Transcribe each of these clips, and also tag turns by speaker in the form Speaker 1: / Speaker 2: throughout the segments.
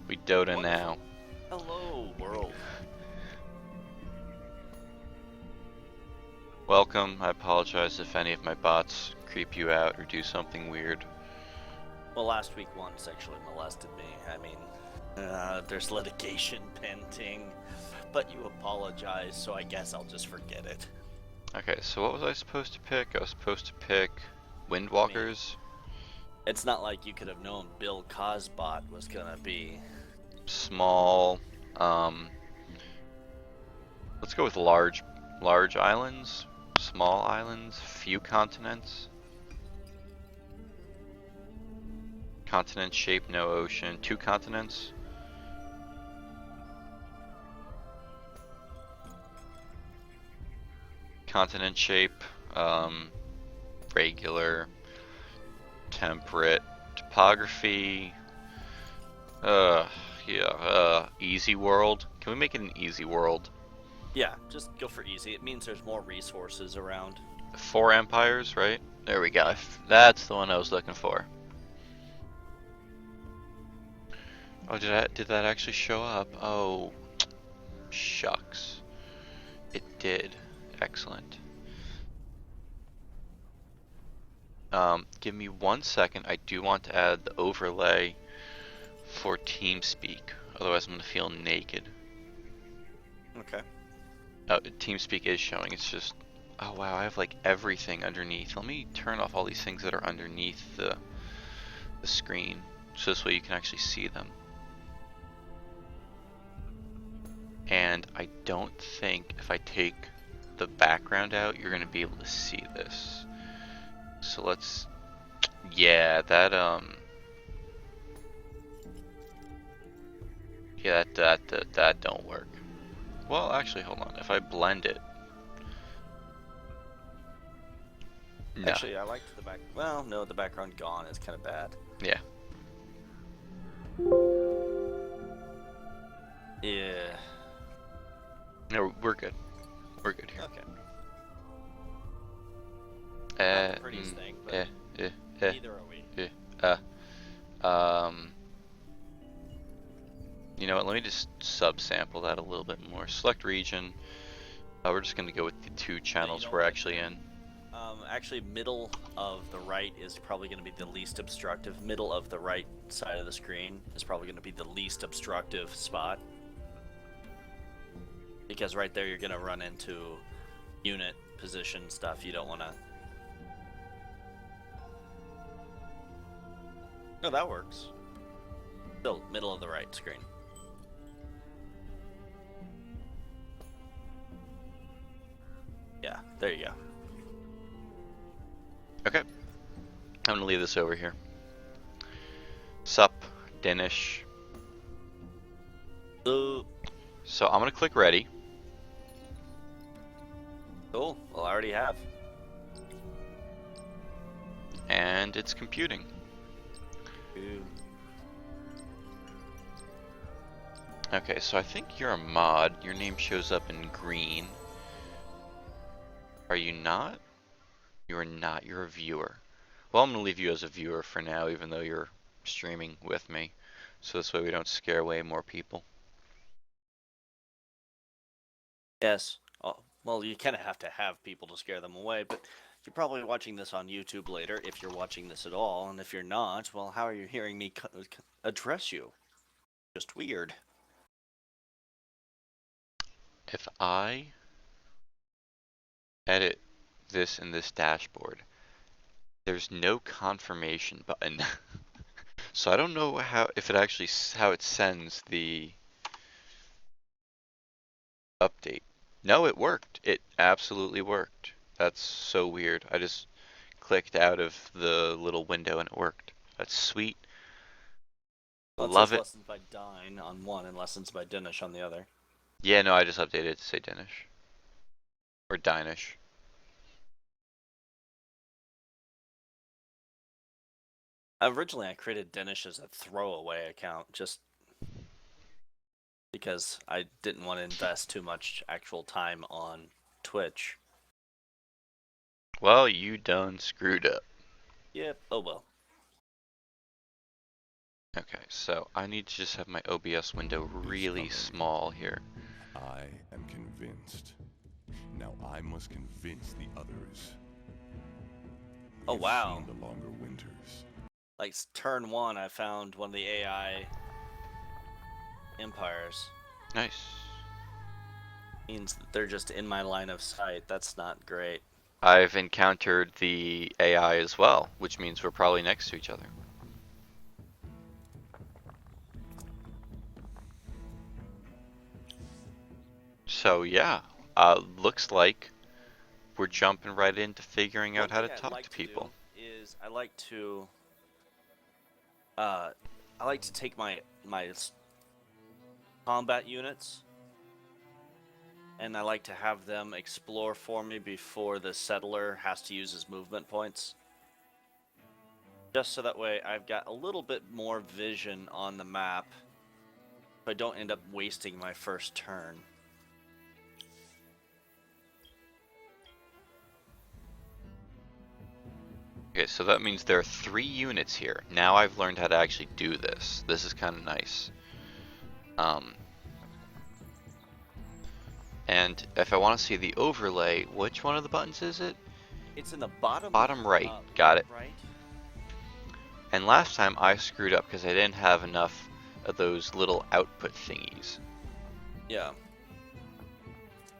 Speaker 1: We Dota
Speaker 2: Wonderful.
Speaker 1: now.
Speaker 2: Hello, world.
Speaker 1: Welcome. I apologize if any of my bots creep you out or do something weird.
Speaker 2: Well, last week one sexually molested me. I mean, there's litigation pending, but you apologize, so I guess I'll just forget it.
Speaker 1: Okay, so what was I supposed to pick? I was supposed to pick
Speaker 2: I mean,
Speaker 1: Windwalkers,
Speaker 2: it's not like you could have known Bill Cosbot was gonna be.
Speaker 1: small, um, let's go with large islands, small islands, few continents. Continent shape, no ocean, 2 continents. Continent shape, regular, temperate, topography, uh, yeah, easy world. Can we make it an easy world?
Speaker 2: Yeah, just go for easy. It means there's more resources around.
Speaker 1: 4 empires, right? There we go.
Speaker 2: Yeah.
Speaker 1: That's the one I was looking for. Oh, did that actually show up? Oh, shucks. It did. Excellent. Give me 1 second. I do want to add the overlay for TeamSpeak. Otherwise, I'm gonna feel naked.
Speaker 2: Okay.
Speaker 1: Oh, TeamSpeak is showing. It's just, oh wow, I have like everything underneath. Let me turn off all these things that are underneath the screen, so this way you can actually see them. And I don't think if I take the background out, you're gonna be able to see this. So let's, yeah, yeah, that don't work. Well, actually, hold on. If I blend it, no,
Speaker 2: Actually, I liked the back. Well, no, the background gone is kind of bad.
Speaker 1: yeah,
Speaker 2: Yeah.
Speaker 1: no, we're good. We're good here.
Speaker 2: Okay. Not the prettiest thing, but
Speaker 1: Eh, eh, eh,
Speaker 2: neither are we.
Speaker 1: eh, uh, um, you know what? Let me just subsample that a little bit more. Select region. We're just gonna go with the 2
Speaker 2: No, you
Speaker 1: channels
Speaker 2: don't
Speaker 1: we're
Speaker 2: like
Speaker 1: actually in.
Speaker 2: Actually, middle of the right is probably going to be the least obstructive. Middle of the right side of the screen is probably going to be the least obstructive spot. Because right there you're going to run into unit position stuff you don't want to... No, that works. Still, middle of the right screen. Yeah, there you go.
Speaker 1: Okay, I'm gonna leave this over here. Sup, Danish. So I'm gonna click ready.
Speaker 2: Cool. Well, I already have.
Speaker 1: And it's computing.
Speaker 2: Ooh.
Speaker 1: Okay, so I think you're a mod. Your name shows up in green. Are you not? You are not. You're a viewer. Well, I'm gonna leave you as a viewer for now, even though you're streaming with me. So this way we don't scare away more people.
Speaker 2: Yes. Oh, well, you kind of have to have people to scare them away, but you're probably watching this on YouTube later, if you're watching this at all, and if you're not, well, how are you hearing me address you? Just weird.
Speaker 1: If I edit this in this dashboard, there's no confirmation button. So I don't know how, if it actually, how it sends the update. No, it worked. It absolutely worked. That's so weird. I just clicked out of the little window and it worked. That's sweet.
Speaker 2: Well, it
Speaker 1: Love
Speaker 2: says
Speaker 1: it.
Speaker 2: lessons by Dine on one and lessons by Dinish on the other.
Speaker 1: Yeah, no, I just updated it to say Danish. Or Danish.
Speaker 2: Originally, I created Dinish as a throwaway account, just because I didn't want to invest too much actual time on Twitch.
Speaker 1: Well, you done screwed up.
Speaker 2: Yep, oh well.
Speaker 1: Okay, so I need to just have my OBS window really small here.
Speaker 3: I am convinced. Now I must convince the others.
Speaker 2: Oh,
Speaker 3: We've
Speaker 2: wow.
Speaker 3: seen the longer winters.
Speaker 2: Like turn 1, I found one of the AI empires.
Speaker 1: Nice.
Speaker 2: Means that they're just in my line of sight. That's not great.
Speaker 1: I've encountered the AI as well, which means we're probably next to each other. So yeah, looks like we're jumping right into figuring out how to talk to people.
Speaker 2: Is I like to take my combat units, and I like to have them explore for me before the settler has to use his movement points. Just so that way I've got a little bit more vision on the map, so I don't end up wasting my first turn.
Speaker 1: Okay, so that means there are 3 units here. Now I've learned how to actually do this. This is kind of nice. And if I want to see the overlay, which one of the buttons is it?
Speaker 2: It's in the bottom
Speaker 1: right. Got it.
Speaker 2: Right.
Speaker 1: And last time I screwed up because I didn't have enough of those little output thingies.
Speaker 2: Yeah.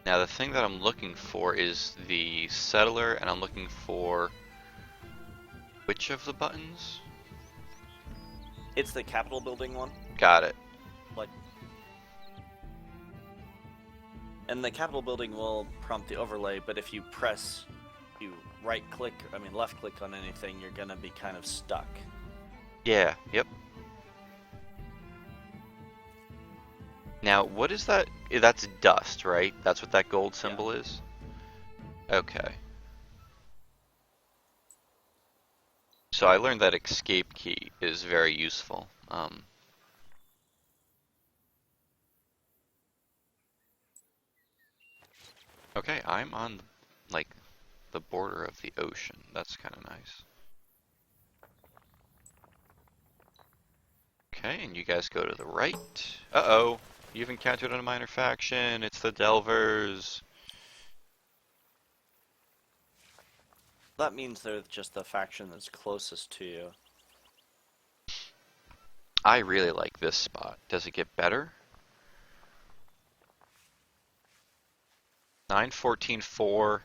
Speaker 1: Now the thing that I'm looking for is the settler, and I'm looking for which of the buttons?
Speaker 2: It's the Capitol building one.
Speaker 1: Got it.
Speaker 2: Like, and the Capitol building will prompt the overlay, but if you left click on anything, you're gonna be kind of stuck.
Speaker 1: Yeah, yep. Now, what is that? That's dust, right? That's what that gold symbol is? Okay. So I learned that escape key is very useful. Okay, I'm on, like, the border of the ocean. That's kind of nice. Okay, and you guys go to the right. Uh-oh, you've encountered a minor faction. It's the Delvers.
Speaker 2: That means they're just the faction that's closest to you.
Speaker 1: I really like this spot. Does it get better? 9-14-4,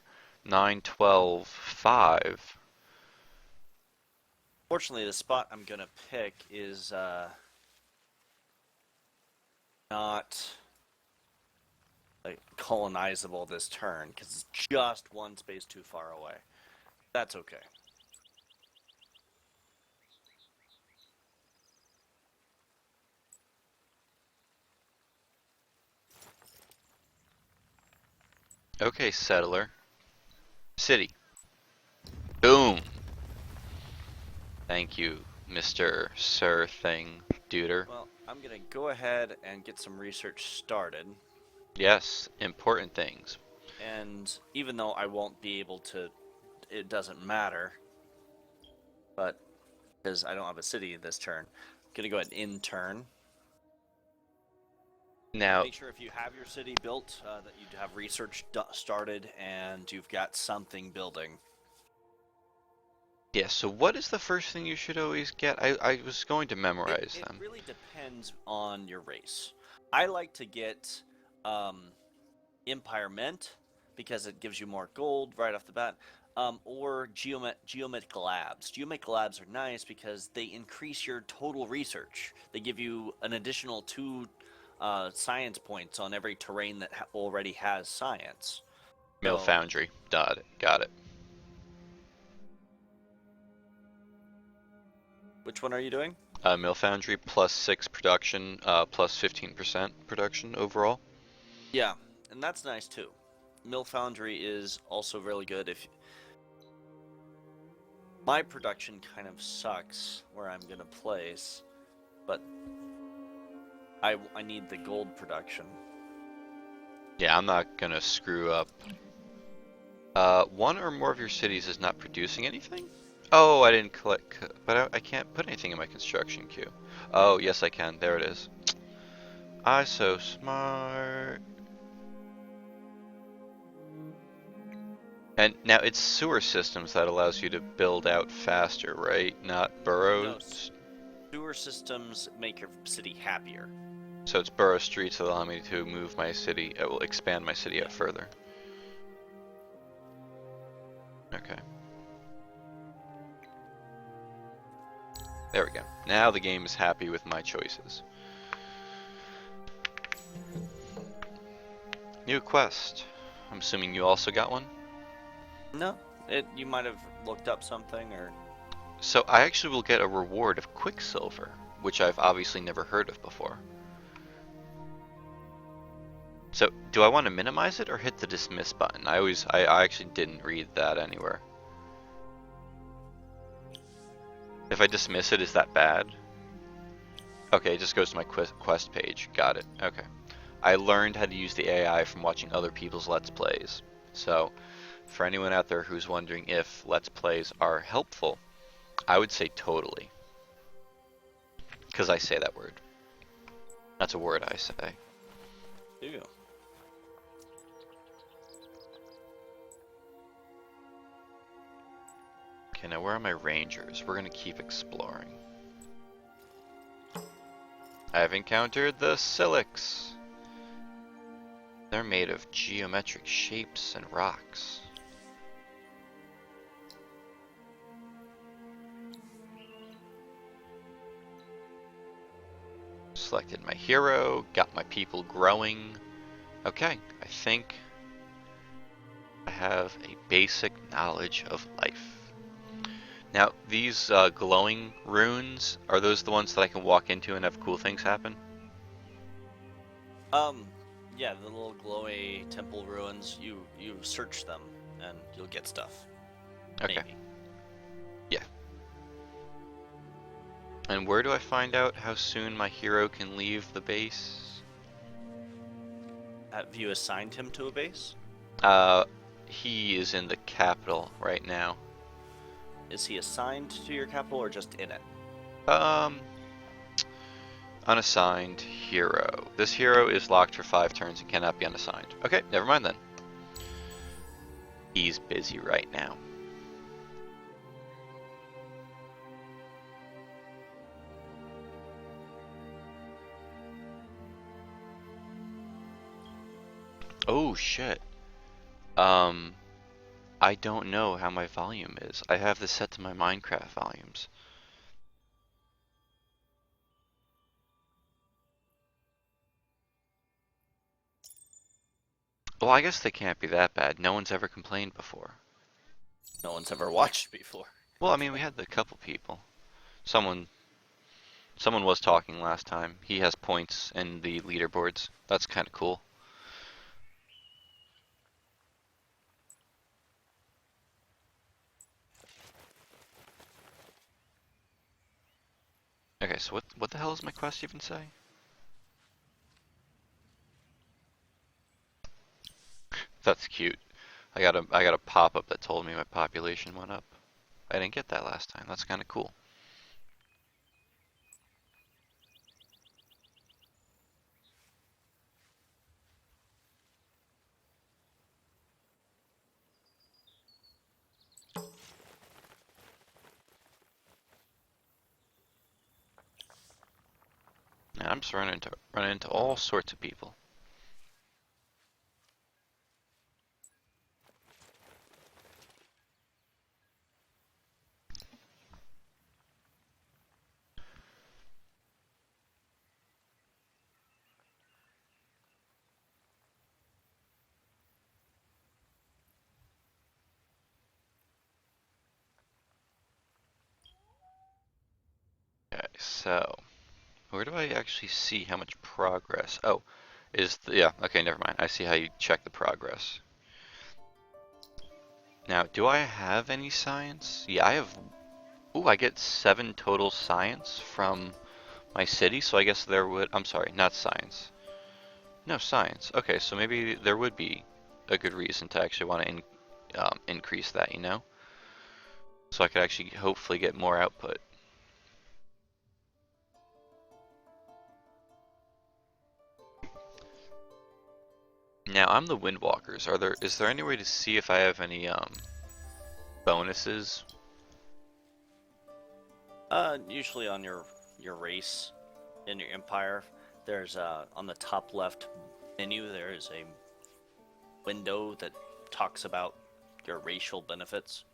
Speaker 1: 9-12-5.
Speaker 2: Fortunately, the spot I'm gonna pick is not like colonizable this turn because it's just one space too far away. That's okay.
Speaker 1: Okay, settler. City. Boom. Thank you, Mr. Sir Thing Duder.
Speaker 2: Well, I'm gonna go ahead and get some research started.
Speaker 1: Yes, important things.
Speaker 2: And even though I won't be able to, it doesn't matter. But because I don't have a city this turn, I'm gonna go ahead and end turn.
Speaker 1: Now,
Speaker 2: Make sure if you have your city built, that you have research started and you've got something building.
Speaker 1: yeah, so what is the first thing you should always get? I was going to memorize them.
Speaker 2: It really depends on your race. I like to get Empire Mint because it gives you more gold right off the bat, or Geometric Labs. Geometric Labs are nice because they increase your total research. They give you an additional 2 science points on every terrain that already has science.
Speaker 1: Mill Foundry. Got it.
Speaker 2: Which one are you doing?
Speaker 1: Mill Foundry plus 6 production, plus 15% production overall.
Speaker 2: Yeah, and that's nice too. Mill Foundry is also really good. If my production kind of sucks where I'm gonna place, but I need the gold production.
Speaker 1: Yeah, I'm not gonna screw up. One or more of your cities is not producing anything? Oh, I didn't click, but I can't put anything in my construction queue. Oh, yes I can. There it is. I so smart. And now it's sewer systems that allows you to build out faster, right? Not
Speaker 2: No,
Speaker 1: boroughs.
Speaker 2: sewer systems make your city happier.
Speaker 1: So it's borough streets that allow me to move my city. It will expand my city out further. Okay. There we go. Now the game is happy with my choices. New quest. I'm assuming you also got one?
Speaker 2: No, you might have looked up something or.
Speaker 1: So I actually will get a reward of Quicksilver, which I've obviously never heard of before. So do I want to minimize it or hit the dismiss button? I actually didn't read that anywhere. If I dismiss it, is that bad? Okay, it just goes to my quest page. Got it. Okay. I learned how to use the AI from watching other people's Let's Plays. So, for anyone out there who's wondering if Let's Plays are helpful, I would say totally. Because I say that word. That's a word I say.
Speaker 2: Ew.
Speaker 1: Okay, now where are my rangers? We're gonna keep exploring. I've encountered the Silics. They're made of geometric shapes and rocks. Selected my hero, got my people growing. Okay, I think I have a basic knowledge of life. Now, these glowing runes, are those the ones that I can walk into and have cool things happen?
Speaker 2: Yeah, the little glowy temple ruins. You search them and you'll get stuff.
Speaker 1: Okay.
Speaker 2: Maybe.
Speaker 1: Yeah. And where do I find out how soon my hero can leave the base?
Speaker 2: Have you assigned him to a base?
Speaker 1: He is in the capital right now.
Speaker 2: Is he assigned to your capital or just in it?
Speaker 1: Unassigned hero. This hero is locked for 5 turns and cannot be unassigned. Okay, never mind then. He's busy right now. Oh shit. I don't know how my volume is. I have this set to my Minecraft volumes. Well, I guess they can't be that bad. No one's ever complained before.
Speaker 2: No one's ever watched before.
Speaker 1: Well, I mean, we had a couple people. Someone was talking last time. He has points in the leaderboards. That's kind of cool. Okay, so what the hell does my quest even say? That's cute. I got a pop-up that told me my population went up. I didn't get that last time. That's kind of cool. Now I'm just running into all sorts of people. Okay, so where do I actually see how much progress? Oh, yeah, okay, never mind. I see how you check the progress. Now, do I have any science? Yeah, I have. Ooh, I get 7 total science from my city, so I guess there would. I'm sorry, not science. No, science. Okay, so maybe there would be a good reason to actually want to increase that, you know? so I could actually hopefully get more output. Now I'm the Windwalkers. Is there any way to see if I have any bonuses?
Speaker 2: Usually on your race in your empire, there's on the top left menu there is a window that talks about your racial benefits.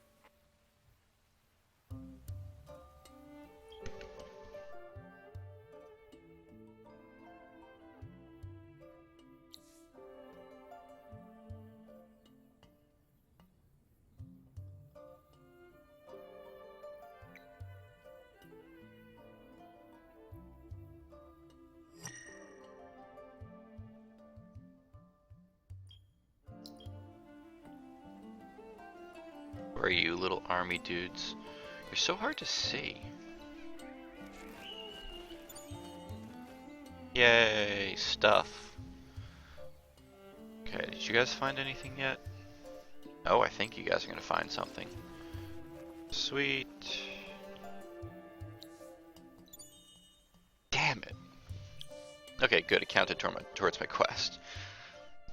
Speaker 1: Where are you, little army dudes? You're so hard to see. Yay, stuff. Okay, did you guys find anything yet? Oh, I think you guys are gonna find something. Sweet. Damn it. Okay, good. It counted towards my quest.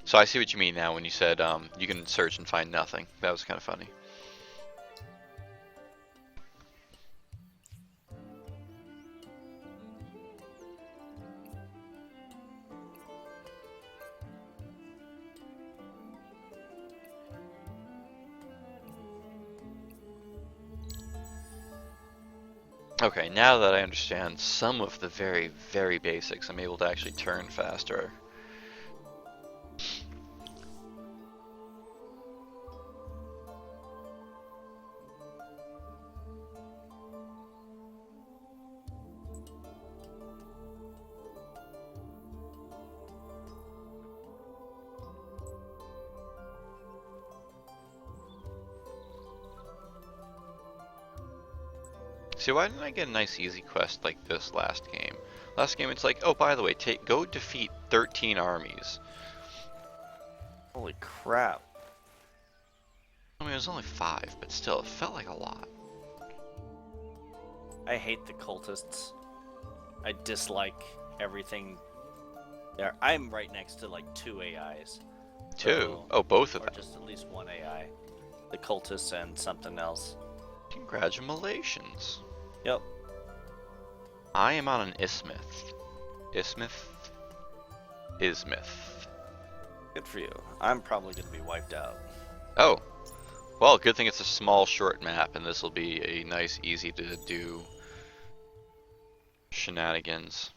Speaker 1: So I see what you mean now when you said you can search and find nothing. That was kind of funny. Okay, now that I understand some of the very, very basics, I'm able to actually turn faster. See, why didn't I get a nice easy quest like this last game? Last game it's like, oh, by the way, go defeat 13 armies.
Speaker 2: Holy crap.
Speaker 1: I mean, it was only 5, but still, it felt like a lot.
Speaker 2: I hate the cultists. I dislike everything there. I'm right next to like 2 AIs.
Speaker 1: Two?
Speaker 2: So,
Speaker 1: Oh, both of
Speaker 2: or
Speaker 1: them.
Speaker 2: just at least 1 AI. The cultists and something else.
Speaker 1: Congratulations.
Speaker 2: Yep.
Speaker 1: I am on an Ismith. Ismith? Ismith.
Speaker 2: Good for you. I'm probably going to be wiped out.
Speaker 1: Oh. Well, good thing it's a small, short map, and this will be a nice, easy to do shenanigans.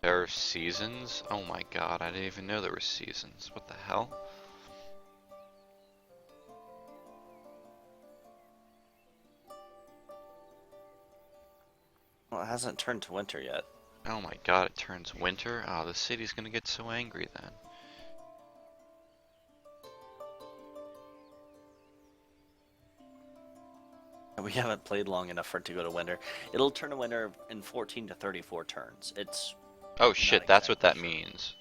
Speaker 1: There are seasons? Oh my god, I didn't even know there were seasons. What the hell?
Speaker 2: Well, it hasn't turned to winter yet.
Speaker 1: Oh my god, it turns winter? Oh, the city's gonna get so angry then.
Speaker 2: We haven't played long enough for it to go to winter. It'll turn to winter in 14 to 34 turns. It's
Speaker 1: Oh shit, that's what that
Speaker 2: exactly
Speaker 1: means.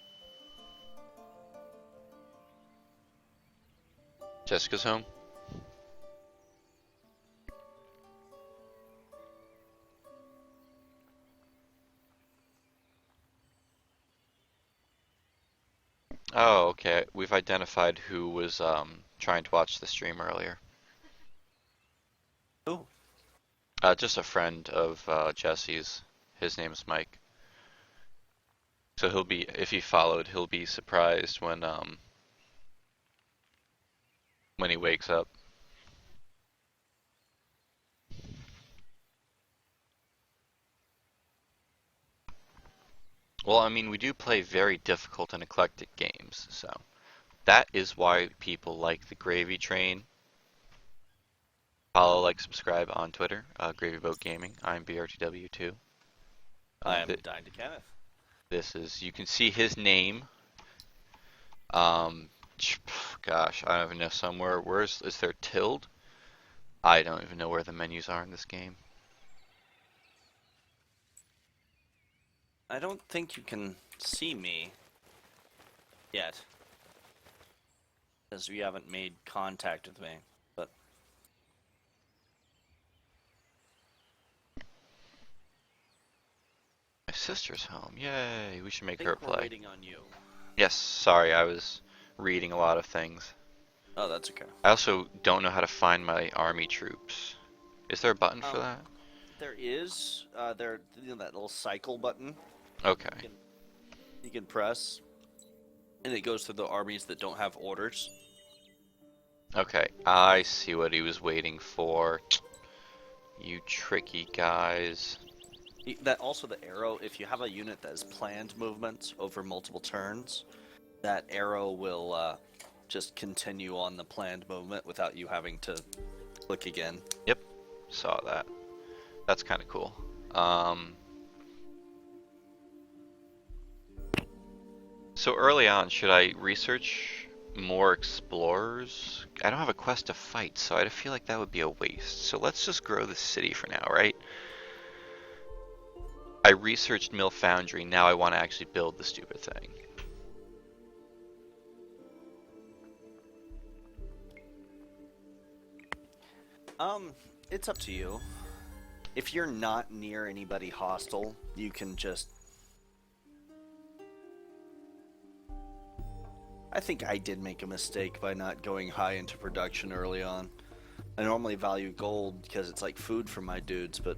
Speaker 1: Jessica's home? Oh, okay. We've identified who was trying to watch the stream earlier.
Speaker 2: Ooh.
Speaker 1: Just a friend of Jesse's. His name's Mike. So he'll be, if he followed, he'll be surprised when he wakes up. Well, I mean, we do play very difficult and eclectic games, so that is why people like the Gravy Train. Follow, like, subscribe on Twitter, Gravy Boat Gaming. I'm BRTW2.
Speaker 2: I am Dine to Kenneth.
Speaker 1: This is, you can see his name. Gosh, I don't even know somewhere. Is there tilde? I don't even know where the menus are in this game.
Speaker 2: I don't think you can see me yet, because you haven't made contact with me. But
Speaker 1: My sister's home. Yay, we should
Speaker 2: I
Speaker 1: make her
Speaker 2: think we're
Speaker 1: play.
Speaker 2: waiting on you.
Speaker 1: Yes, sorry, I was reading a lot of things.
Speaker 2: Oh, that's okay.
Speaker 1: I also don't know how to find my army troops. Is there a button for that?
Speaker 2: There is that little cycle button
Speaker 1: Okay.
Speaker 2: you can press, and it goes to the armies that don't have orders.
Speaker 1: Okay, I see what he was waiting for. You tricky guys.
Speaker 2: That also the arrow. If you have a unit that has planned movements over multiple turns, that arrow will just continue on the planned movement without you having to click again.
Speaker 1: Yep, saw that. That's kind of cool. So early on, should I research more explorers? I don't have a quest to fight, so I feel like that would be a waste. So let's just grow the city for now, right? I researched Mill Foundry, now I want to actually build the stupid thing.
Speaker 2: It's up to you. If you're not near anybody hostile, you can just... I think I did make a mistake by not going high into production early on. I normally value gold because it's like food for my dudes, but...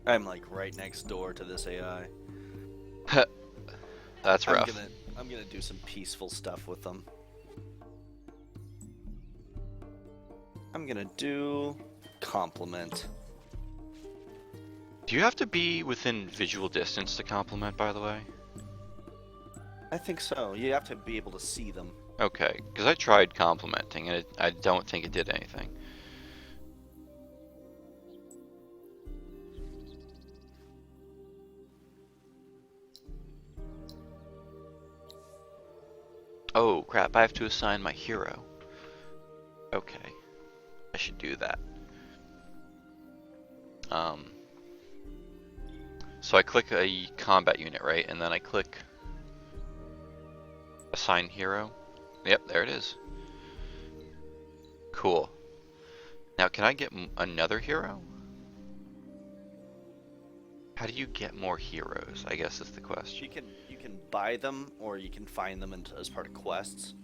Speaker 2: I'm like right next door to this AI.
Speaker 1: That's rough.
Speaker 2: I'm gonna do some peaceful stuff with them. I'm gonna do compliment.
Speaker 1: Do you have to be within visual distance to compliment, by the way?
Speaker 2: I think so. You have to be able to see them.
Speaker 1: Okay, because I tried complimenting and I don't think it did anything. Oh crap, I have to assign my hero. Okay, I should do that. So I click a combat unit, right? And then I click assign hero. Yep, there it is. Cool. Now can I get another hero? How do you get more heroes? I guess is the question.
Speaker 2: You can buy them, or you can find them as part of quests.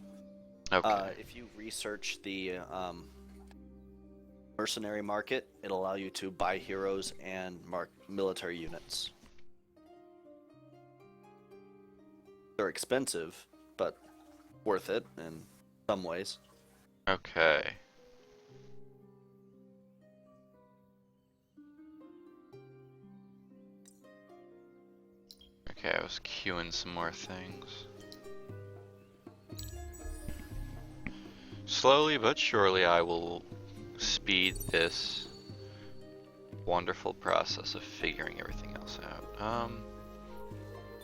Speaker 1: Okay.
Speaker 2: If you research the mercenary market, it'll allow you to buy heroes and military units. They're expensive, but worth it in some ways.
Speaker 1: Okay. Okay, I was queuing some more things. Slowly but surely I will speed this wonderful process of figuring everything else out.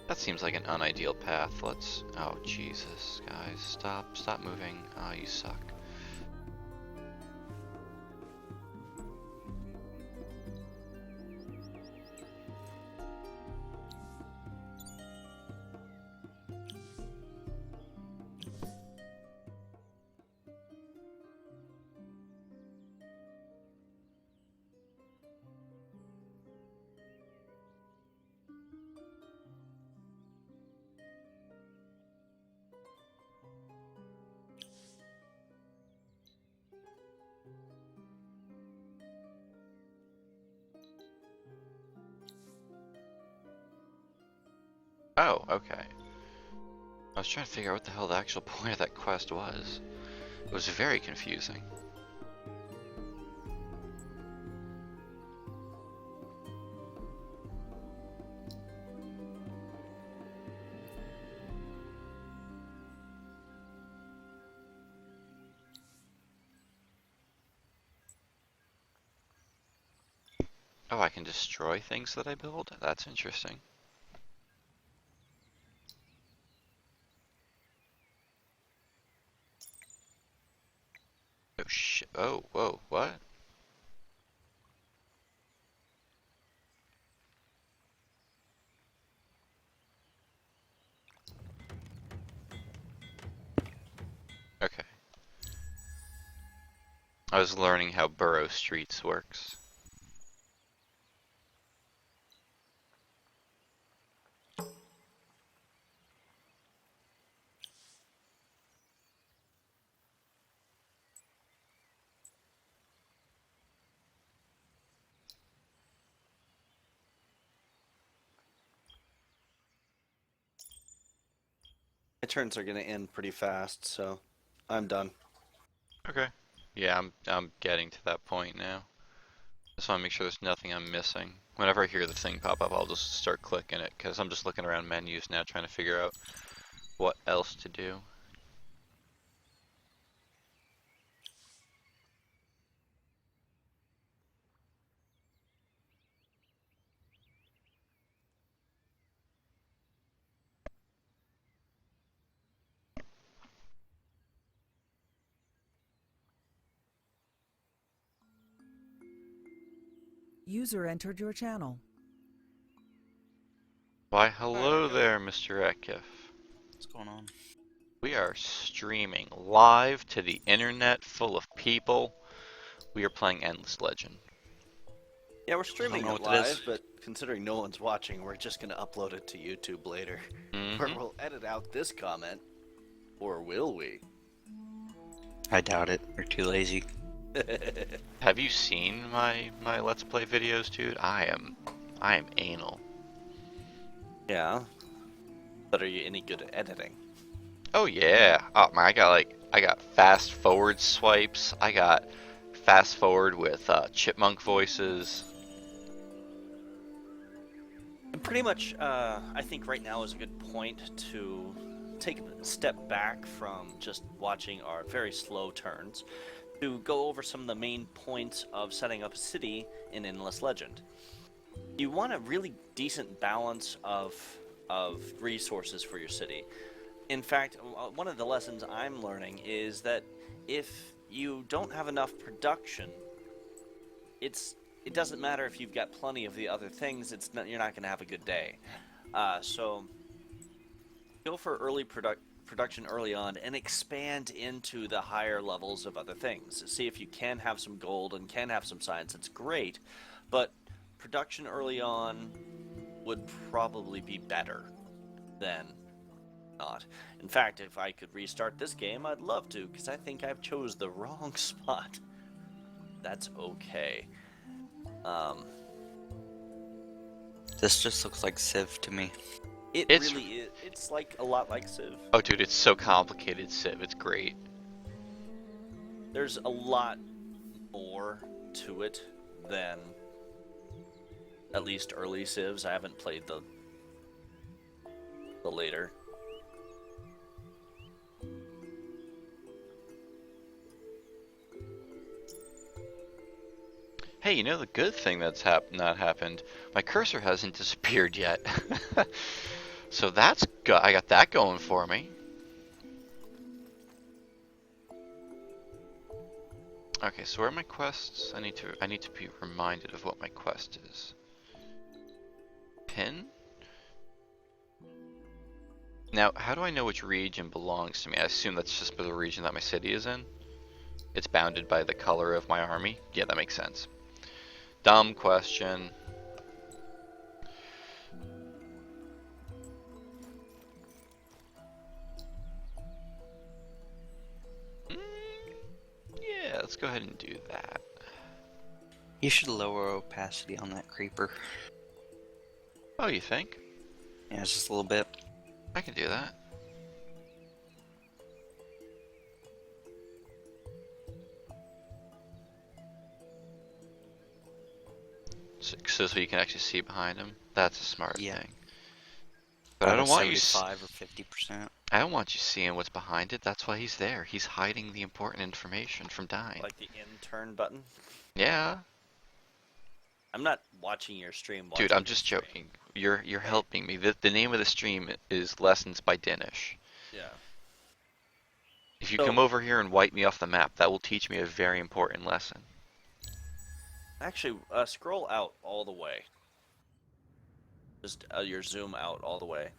Speaker 1: That seems like an unideal path. Let's... Oh, Jesus, guys. Stop moving. Oh, you suck. Oh, okay. I was trying to figure out what the hell the actual point of that quest was. It was very confusing. Oh, I can destroy things that I build? That's interesting. Oh shit. Oh, whoa, what? Okay. I was learning how Burrow Streets works.
Speaker 2: My turns are gonna end pretty fast, so I'm done.
Speaker 1: Okay. Yeah, I'm getting to that point now. Just want to make sure there's nothing I'm missing. Whenever I hear the thing pop up, I'll just start clicking it, because I'm just looking around menus now trying to figure out what else to do.
Speaker 4: User entered your channel.
Speaker 1: Why, hello there, Mr. Ekiff.
Speaker 5: What's going on?
Speaker 1: We are streaming live to the internet full of people. We are playing Endless Legend.
Speaker 2: Yeah, we're streaming
Speaker 5: know
Speaker 2: it
Speaker 5: what that is.
Speaker 2: live, but considering no one's watching, we're just gonna upload it to YouTube later. Where we'll edit out this comment. Or will we?
Speaker 5: I doubt it. We're too lazy.
Speaker 1: Have you seen my Let's Play videos, dude? I am anal.
Speaker 2: Yeah. But are you any good at editing?
Speaker 1: Oh yeah. Oh my, I got fast forward swipes. I got fast forward with chipmunk voices.
Speaker 2: And pretty much, I think right now is a good point to take a step back from just watching our very slow turns to go over some of the main points of setting up a city in Endless Legend. You want a really decent balance of resources for your city. In fact, one of the lessons I'm learning is that if you don't have enough production, it doesn't matter if you've got plenty of the other things. You're not going to have a good day. So go for early production early on and expand into the higher levels of other things. See if you can have some gold and can have some science. It's great, but production early on would probably be better than not. In fact, if I could restart this game, I'd love to, because I think I've chose the wrong spot. That's okay.
Speaker 5: This just looks like Civ to me.
Speaker 1: It's
Speaker 2: Really is. It's like a lot like Civ.
Speaker 1: Oh dude, it's so complicated, Civ. It's great.
Speaker 2: There's a lot more to it than at least early Civs. I haven't played the later.
Speaker 1: Hey, you know the good thing that's not happened? My cursor hasn't disappeared yet. So I got that going for me. Okay, so where are my quests? I need to be reminded of what my quest is. Pin? Now, how do I know which region belongs to me? I assume that's just the region that my city is in. It's bounded by the color of my army. Yeah, that makes sense. Dumb question. Yeah, let's go ahead and do that.
Speaker 5: You should lower opacity on that creeper.
Speaker 1: Oh, you think?
Speaker 5: Yeah, just a little bit.
Speaker 1: I can do that. So you can actually see behind him. That's a smart thing. But I don't want you.
Speaker 5: 75 or 50%.
Speaker 1: I don't want you seeing what's behind it. That's why he's there. He's hiding the important information from Dine.
Speaker 2: Like the intern button.
Speaker 1: Yeah.
Speaker 2: I'm not watching your stream.
Speaker 1: Dude,
Speaker 2: Watching
Speaker 1: I'm
Speaker 2: your
Speaker 1: just
Speaker 2: stream.
Speaker 1: joking. You're
Speaker 2: Hey.
Speaker 1: helping me. The name of the stream is Lessons by Dinish.
Speaker 2: Yeah.
Speaker 1: If you
Speaker 2: So
Speaker 1: come over here and wipe me off the map, that will teach me a very important lesson.
Speaker 2: actually, scroll out all the way. Just your zoom out all the way.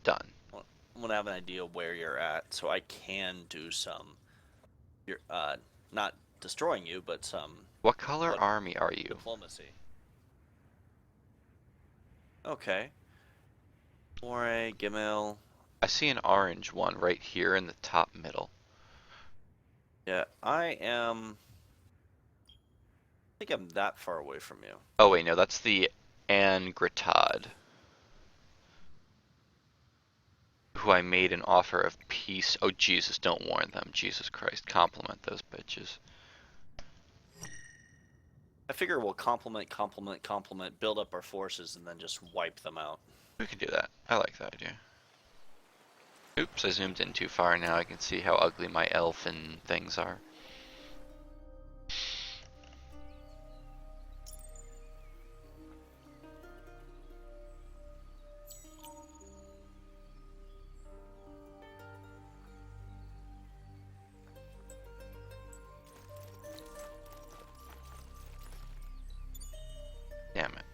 Speaker 1: Done.
Speaker 2: I want to have an idea of where you're at, so I can do some. You're not destroying you, but some
Speaker 1: What color
Speaker 2: What-
Speaker 1: army are you?
Speaker 2: diplomacy. Okay. Moray, Gimel.
Speaker 1: I see an orange one right here in the top middle.
Speaker 2: Yeah, I am. I think I'm that far away from you.
Speaker 1: Oh wait, no, that's the Angritad, who I made an offer of peace. Oh Jesus, don't warn them. Jesus Christ, compliment those bitches.
Speaker 2: I figure we'll compliment, build up our forces, and then just wipe them out.
Speaker 1: We could do that. I like that idea. Oops, I zoomed in too far. Now I can see how ugly my elfin things are. Damn it.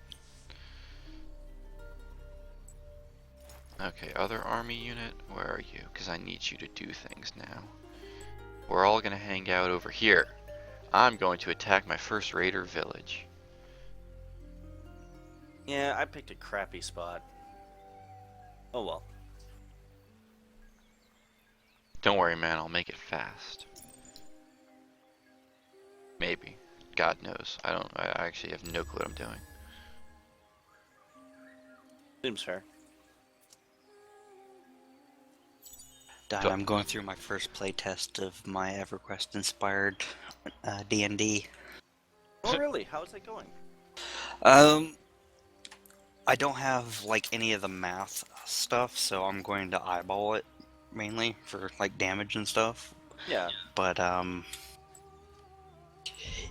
Speaker 1: Okay, other army unit, where are you? Because I need you to do things now. We're all gonna hang out over here. I'm going to attack my first raider village.
Speaker 2: Yeah, I picked a crappy spot. Oh well.
Speaker 1: Don't worry, man, I'll make it fast. Maybe. God knows. I actually have no clue what I'm doing.
Speaker 2: Seems fair.
Speaker 5: Dine,
Speaker 1: So-
Speaker 5: I'm going through my first playtest of my EverQuest inspired D&D.
Speaker 2: Oh really? How's it going?
Speaker 5: I don't have like any of the math stuff, so I'm going to eyeball it mainly for like damage and stuff.
Speaker 2: Yeah.
Speaker 5: But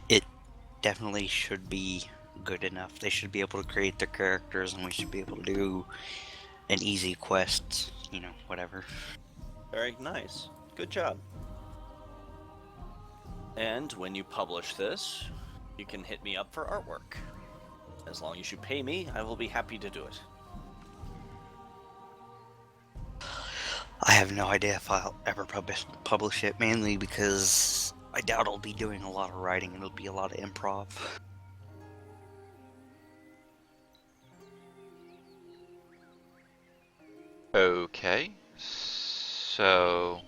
Speaker 5: it definitely should be good enough. They should be able to create their characters, and we should be able to do an easy quest, you know, whatever.
Speaker 2: Very nice. Good job. And when you publish this, you can hit me up for artwork. As long as you pay me, I will be happy to do it.
Speaker 5: I have no idea if I'll ever publish it, mainly because I doubt I'll be doing a lot of writing. It'll be a lot of improv.
Speaker 1: Okay, so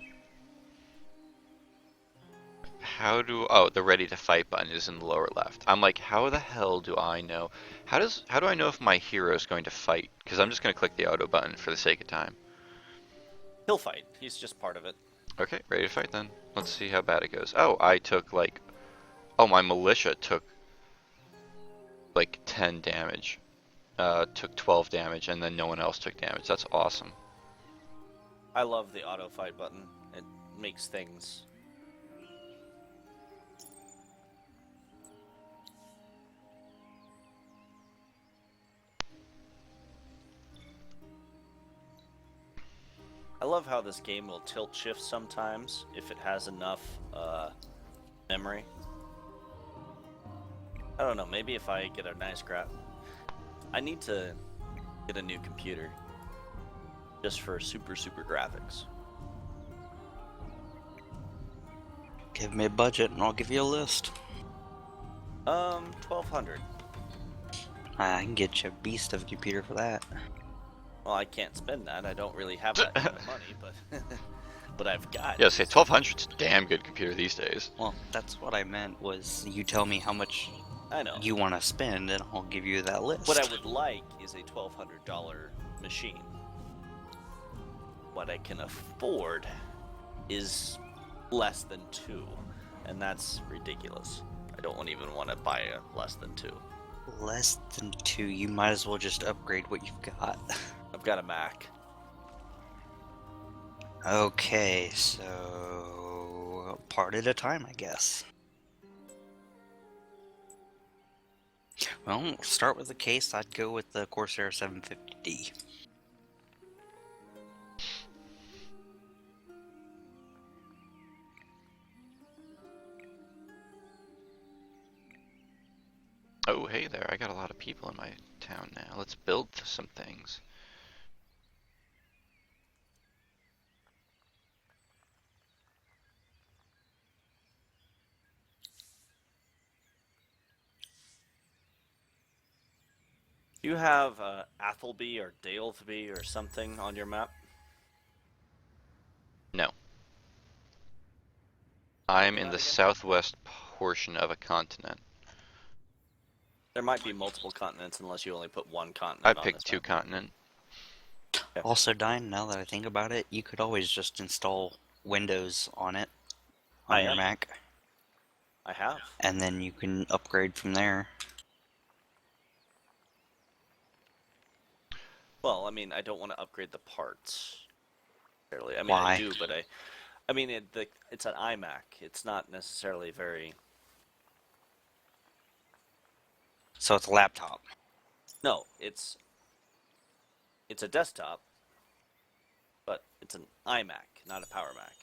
Speaker 1: how do the ready to fight button is in the lower left. I'm like, how the hell do I know? How do I know if my hero is going to fight? Because I'm just going to click the auto button for the sake of time.
Speaker 2: He'll fight. He's just part of it.
Speaker 1: Okay, ready to fight then. Let's see how bad it goes. Oh, I took like, oh, my militia took like 10 damage. Took 12 damage, and then no one else took damage. That's awesome.
Speaker 2: I love the auto fight button. It makes things. I love how this game will tilt shift sometimes if it has enough memory. I don't know, maybe if I get a nice I need to get a new computer just for super graphics.
Speaker 5: Give me a budget and I'll give you a list.
Speaker 2: 1200.
Speaker 5: I can get you a beast of a computer for that.
Speaker 2: Well, I can't spend that. I don't really have that kind of money, but but I've got.
Speaker 1: Yeah, say 1200's a damn good computer these days.
Speaker 5: Well, that's what I meant, was you tell me how much
Speaker 2: I know.
Speaker 5: you want to spend and I'll give you that list.
Speaker 2: What I would like is a $1,200 machine. What I can afford is less than 2, and that's ridiculous. I don't even want to buy a less than 2.
Speaker 5: Less than 2, you might as well just upgrade what you've got.
Speaker 2: I've got a Mac.
Speaker 5: Okay, so part at a time, I guess. Well, start with the case. I'd go with the Corsair 750D.
Speaker 1: Oh, hey there, I got a lot of people in my town now. Let's build some things.
Speaker 2: Do you have Athelby or Dalesby or something on your map?
Speaker 1: No. I'm in
Speaker 2: That
Speaker 1: the
Speaker 2: again?
Speaker 1: southwest portion of a continent.
Speaker 2: There might be multiple continents unless you only put one
Speaker 1: I
Speaker 2: continent on
Speaker 1: picked
Speaker 2: this
Speaker 1: two
Speaker 2: map.
Speaker 1: continent.
Speaker 2: Yeah.
Speaker 5: Also, Dine, now that I think about it, you could always just install Windows on it, on
Speaker 2: I
Speaker 5: your
Speaker 2: am.
Speaker 5: Mac,
Speaker 2: I have.
Speaker 5: and then you can upgrade from there.
Speaker 2: Well, I mean, I don't want to upgrade the parts. Fairly. I mean, I
Speaker 5: Why?
Speaker 2: do, but I mean, it's an iMac. It's not necessarily very.
Speaker 5: So it's a laptop.
Speaker 2: No, it's a desktop, but it's an iMac, not a Power Mac.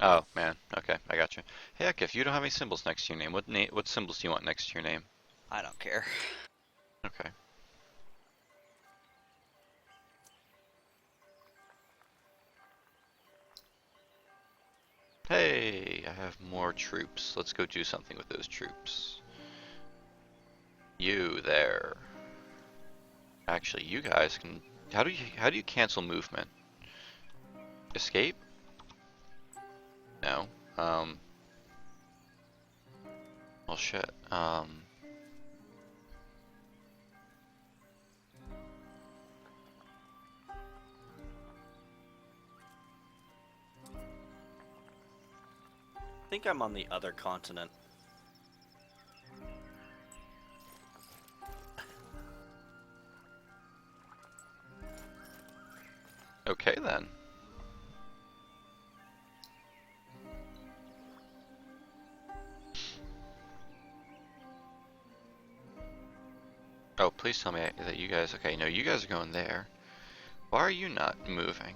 Speaker 1: Oh, man. Okay, I got you. Heck, if you don't have any symbols next to your name, what symbols do you want next to your name?
Speaker 5: I don't care.
Speaker 1: Okay. Hey, I have more troops. Let's go do something with those troops. You there. Actually, you guys can. How do you cancel movement? Escape? No. Well, shit.
Speaker 2: I think I'm on the other continent.
Speaker 1: Okay then. Oh, please tell me that you guys. Okay, no, you guys are going there. Why are you not moving?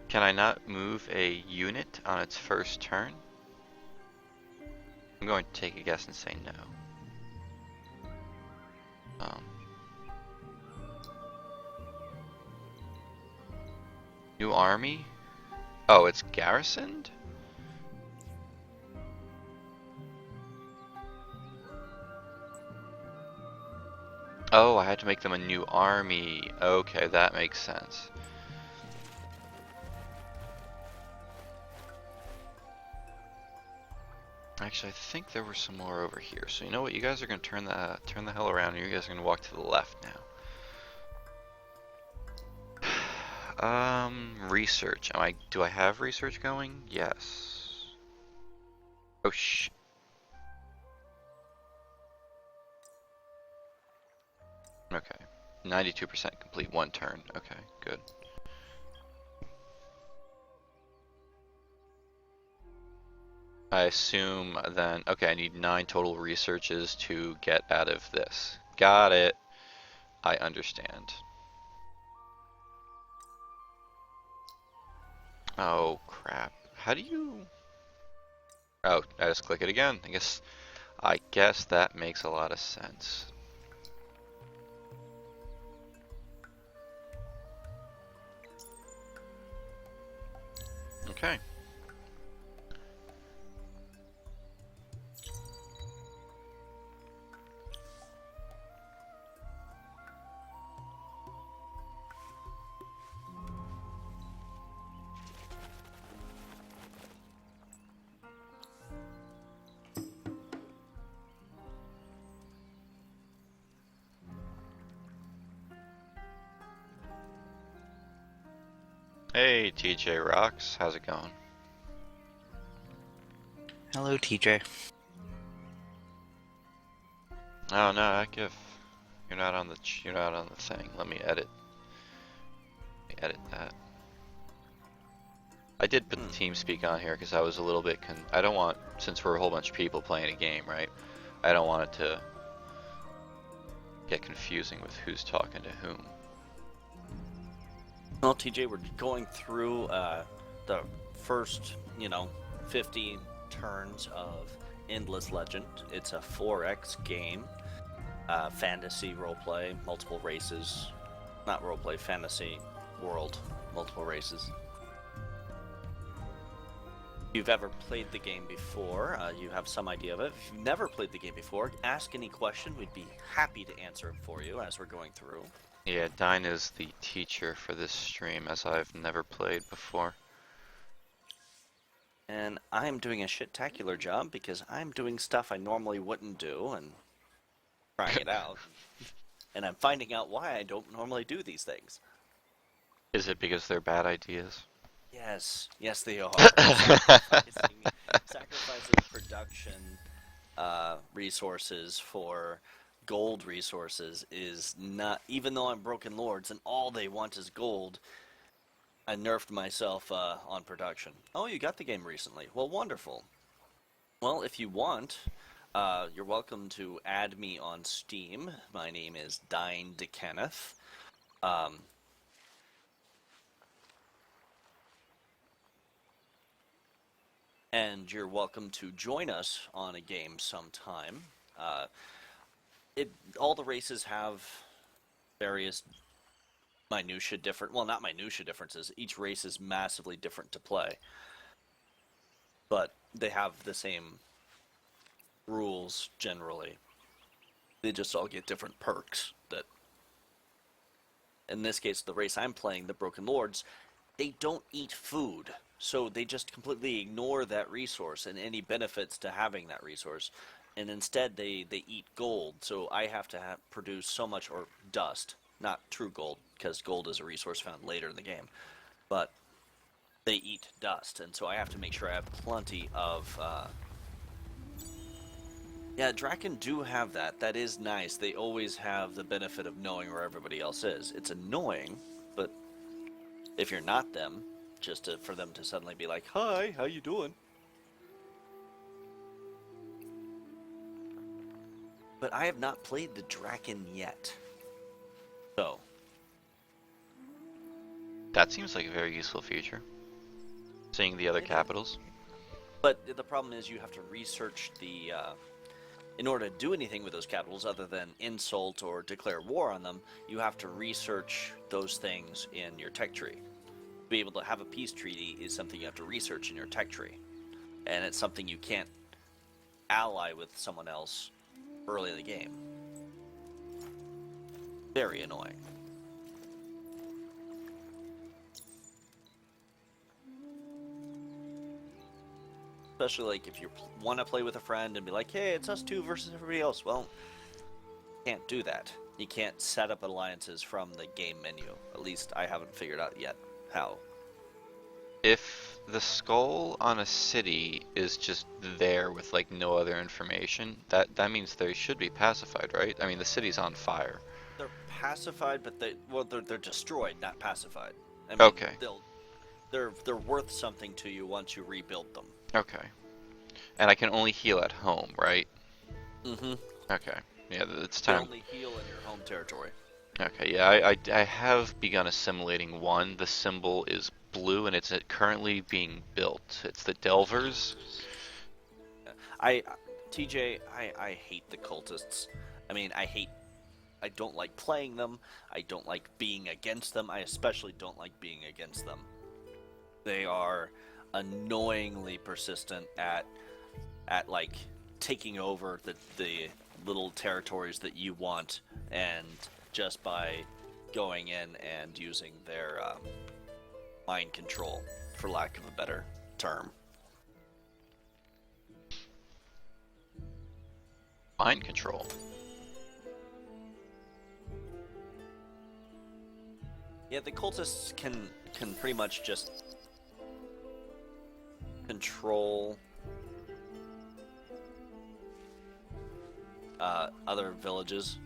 Speaker 1: Can I not move a unit on its first turn? I'm going to take a guess and say no. New army? Oh, it's garrisoned? Oh, I had to make them a new army. Okay, that makes sense. Actually, I think there were some more over here. So you know what? You guys are gonna turn the hell around, and you guys are gonna walk to the left now. Research. Do I have research going? Yes. Oh sh. Okay. 92% complete one turn. Okay, good. I assume then, okay, I need 9 total researches to get out of this. Got it. I understand. Oh, crap. How do you... Oh, I just click it again. I guess that makes a lot of sense. Okay. Hey, TJ Rocks, how's it going?
Speaker 5: Hello, TJ.
Speaker 1: Oh no, Akif, you're not on the thing. Let me edit that. I did put the team speak on here because I was a little bit I don't want, since we're a whole bunch of people playing a game, right? I don't want it to get confusing with who's talking to whom.
Speaker 2: Well, TJ, we're going through the first, 50 turns of Endless Legend. It's a 4X game, fantasy roleplay, multiple races. Not roleplay, fantasy world, multiple races. If you've ever played the game before, you have some idea of it. If you've never played the game before, ask any question. We'd be happy to answer it for you as we're going through.
Speaker 1: Yeah, Dine is the teacher for this stream, as I've never played before.
Speaker 2: And I'm doing a shit-tacular job because I'm doing stuff I normally wouldn't do and trying it out. And I'm finding out why I don't normally do these things.
Speaker 1: Is it because they're bad ideas?
Speaker 2: Yes, they are. Sacrificing production resources for gold resources is not, even though I'm Broken Lords and all they want is gold, I nerfed myself on production. Oh, you got the game recently. Well, wonderful. Well, if you want, you're welcome to add me on Steam. My name is Dine DeKenneth. And you're welcome to join us on a game sometime. All the races have various minutia different. Well, not minutia differences. Each race is massively different to play, but they have the same rules generally. They just all get different perks. That, in this case, the race I'm playing, the Broken Lords, they don't eat food. So they just completely ignore that resource and any benefits to having that resource. And instead they eat gold. So I have to produce so much, or dust, not true gold, because gold is a resource found later in the game. But they eat dust, and so I have to make sure I have plenty of... Yeah, Draken do have that. That is nice. They always have the benefit of knowing where everybody else is. It's annoying, but if you're not them... just for them to suddenly be like, "Hi, how you doing?" But I have not played the Draken yet. So.
Speaker 1: That seems like a very useful feature. Seeing the other capitals.
Speaker 2: But the problem is you have to research the... in order to do anything with those capitals other than insult or declare war on them, you have to research those things in your tech tree. Be able to have a peace treaty is something you have to research in your tech tree, and it's something you can't ally with someone else early in the game. Very annoying. Especially like if you want to play with a friend and be like, "Hey, it's us two versus everybody else." Well, you can't do that. You can't set up alliances from the game menu. At least I haven't figured out yet how.
Speaker 1: If the skull on a city is just there with like no other information, that means they should be pacified, right? I mean, the city's on fire.
Speaker 2: They're pacified, but they're destroyed, not pacified. I mean,
Speaker 1: Okay.
Speaker 2: They're worth something to you once you rebuild them.
Speaker 1: Okay. And I can only heal at home, right?
Speaker 2: Mm-hmm.
Speaker 1: Okay. Yeah, it's
Speaker 2: They
Speaker 1: time.
Speaker 2: only heal in your home territory.
Speaker 1: Okay, yeah, I have begun assimilating one. The symbol is blue, and it's currently being built. It's the Delvers.
Speaker 2: TJ, I hate the cultists. I mean, I don't like playing them. I don't like being against them. I especially don't like being against them. They are annoyingly persistent at like taking over the little territories that you want, and just by going in and using their mind control, for lack of a better term.
Speaker 1: Mind control.
Speaker 2: Yeah, the cultists can pretty much just control other villages.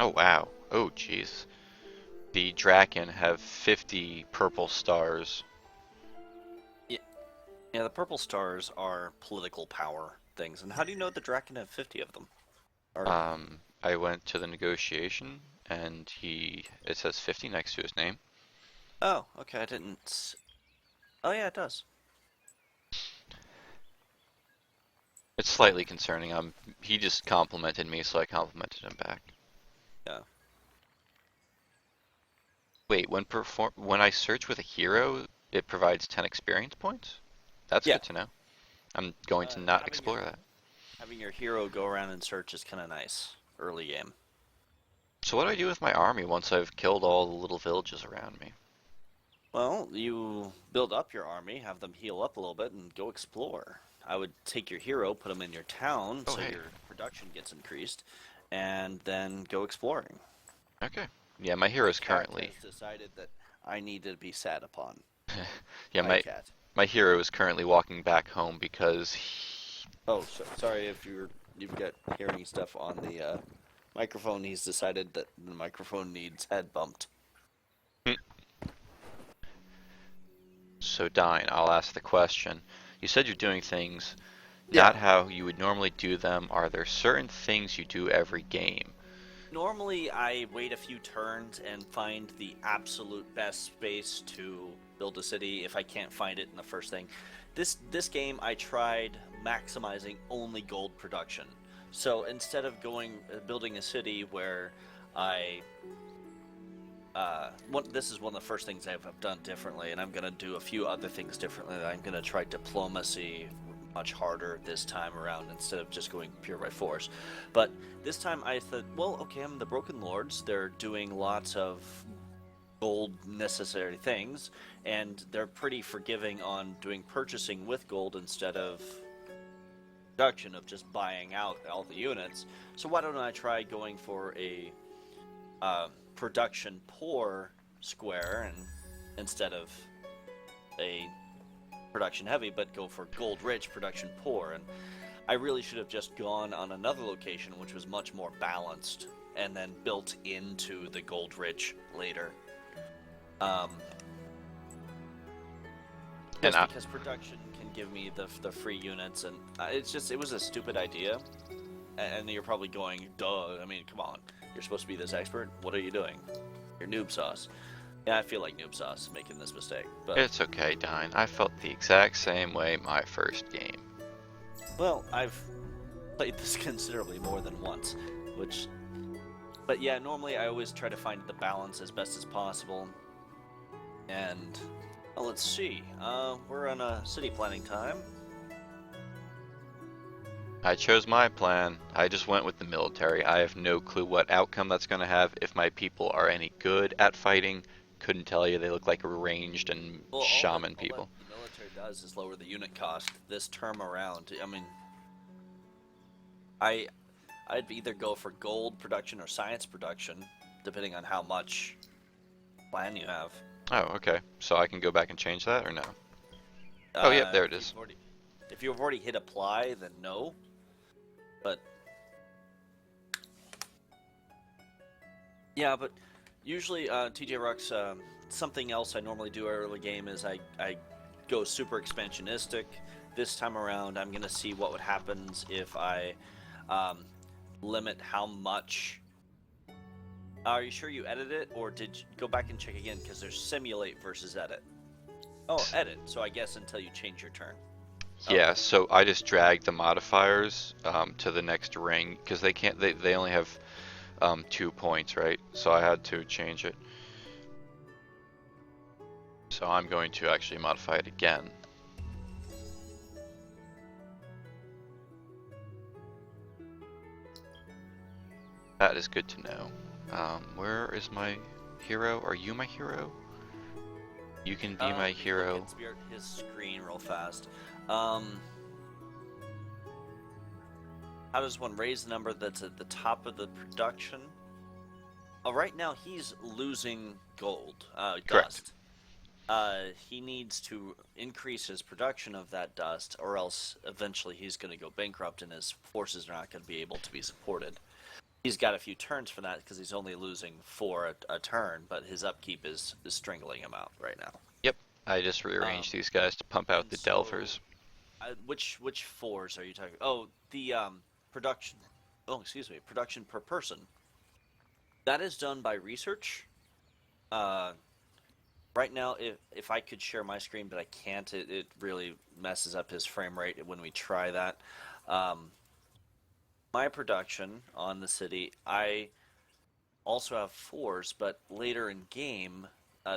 Speaker 1: Oh wow. Oh jeez. The Draken have 50 purple stars.
Speaker 2: Yeah, yeah. The purple stars are political power things. And how do you know the Draken have 50 of them? Or
Speaker 1: I went to the negotiation and it says 50 next to his name.
Speaker 2: oh, okay. I didn't. Oh yeah, it does.
Speaker 1: It's slightly concerning. He just complimented me, so I complimented him back.
Speaker 2: Yeah.
Speaker 1: Wait, when I search with a hero, it provides 10 experience points? That's
Speaker 2: Yeah.
Speaker 1: good to know. I'm going to not explore that.
Speaker 2: Having your hero go around and search is kind of nice early game.
Speaker 1: So what do I do with my army once I've killed all the little villages around me?
Speaker 2: Well, you build up your army, have them heal up a little bit, and go explore. I would take your hero, put him in your town,
Speaker 1: Oh,
Speaker 2: so
Speaker 1: hey.
Speaker 2: your production gets increased, and then go exploring.
Speaker 1: Okay. Yeah, my hero is
Speaker 2: Cat
Speaker 1: currently...
Speaker 2: has decided that I need to be sat upon.
Speaker 1: Yeah,
Speaker 2: Hi, cat.
Speaker 1: my hero is currently walking back home because
Speaker 2: Oh, sorry if you've got hearing stuff on the microphone. He's decided that the microphone needs head bumped.
Speaker 1: So Dine, I'll ask the question. You said you're doing things
Speaker 2: Yeah.
Speaker 1: not how you would normally do them. Are there certain things you do every game?
Speaker 2: Normally, I wait a few turns and find the absolute best space to build a city if I can't find it in the first thing. This game, I tried maximizing only gold production. So instead of building a city where I this is one of the first things I've done differently, and I'm going to do a few other things differently. I'm going to try diplomacy much harder this time around instead of just going pure by force. But this time I thought, well, okay, I'm the Broken Lords. They're doing lots of gold necessary things, and they're pretty forgiving on doing purchasing with gold instead of production of just buying out all the units. So why don't I try going for a production poor square and instead of a production heavy, but go for gold rich production poor. And I really should have just gone on another location which was much more balanced and then built into the gold rich later. Because production can give me the free units, and it was a stupid idea. And you're probably going, duh, I mean, come on. You're supposed to be this expert. What are you doing? You're noob sauce. Yeah, I feel like noob sauce making this mistake. But
Speaker 1: It's okay, Dine. I felt the exact same way my first game.
Speaker 2: well, I've played this considerably more than once, but yeah, normally I always try to find the balance as best as possible. And well, let's see. We're on a city planning time.
Speaker 1: I chose my plan. I just went with the military. I have no clue what outcome that's going to have. If my people are any good at fighting, couldn't tell you. They look like ranged and
Speaker 2: Well,
Speaker 1: shaman
Speaker 2: all
Speaker 1: people.
Speaker 2: that the military does is lower the unit cost this term around. I mean, I'd either go for gold production or science production, depending on how much plan you have.
Speaker 1: Oh, okay. So I can go back and change that or no? Oh, yep, there it is.
Speaker 2: If you've already hit apply, then no. But yeah, but usually TJ Rocks, something else I normally do early game is I go super expansionistic. This time around, I'm gonna see what would happens if I limit how much. Are you sure you edit it, or did you go back and check again? Because there's simulate versus edit. Oh, edit. So I guess until you change your turn.
Speaker 1: Yeah, so I just dragged the modifiers to the next ring because they can't. They only have 2 points, right? So I had to change it. So I'm going to actually modify it again. That is good to know. Where is my hero? Are you my hero? You can be my hero.
Speaker 2: Look at his screen real fast. How does one raise the number that's at the top of the production? Oh, right now he's losing gold,
Speaker 1: Correct.
Speaker 2: dust. He needs to increase his production of that dust, or else eventually he's going to go bankrupt and his forces are not going to be able to be supported. He's got a few turns for that because he's only losing 4 a turn, but his upkeep is strangling him out right now.
Speaker 1: Yep. I just
Speaker 2: Um,
Speaker 1: rearranged these guys to pump out
Speaker 2: and
Speaker 1: the
Speaker 2: so,
Speaker 1: Delvers.
Speaker 2: which fours are you talking? Oh, the production. Oh, excuse me, production per person. That is done by research. Uh, right now, if I could share my screen, but I can't, it really messes up his frame rate when we try that. Um, my production on the city, I also have fours, but later in game,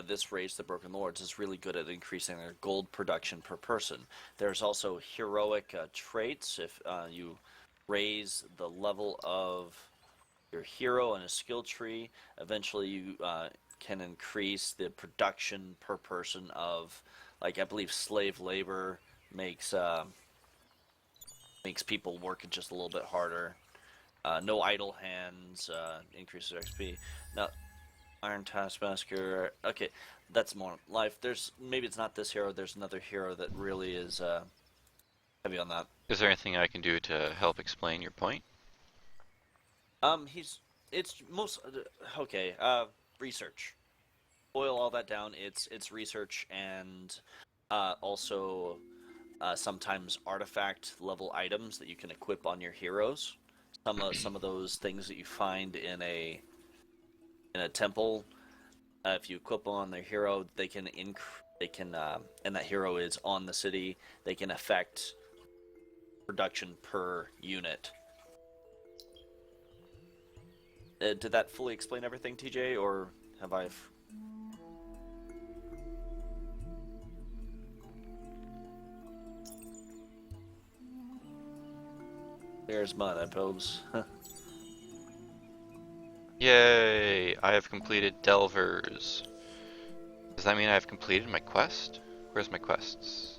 Speaker 2: this race, the Broken Lords, is really good at increasing their gold production per person. There's also heroic traits. If you raise the level of your hero in a skill tree, eventually you can increase the production per person of, like, I believe slave labor makes makes people work just a little bit harder. No idle hands increases XP. Now, Iron Taskmaster. Okay, that's more life. There's maybe it's not this hero. There's another hero that really is heavy on that.
Speaker 1: Is there anything I can do to help explain your point?
Speaker 2: He's it's most okay. Research. Boil all that down. It's research and also sometimes artifact level items that you can equip on your heroes. Some of those things that you find in a temple, if you equip them on their hero, and that hero is on the city, they can affect production per unit. Did that fully explain everything, TJ, or have I? There's mud, I suppose.
Speaker 1: Yay! I have completed Delvers. Does that mean I have completed my quest? Where's my quests?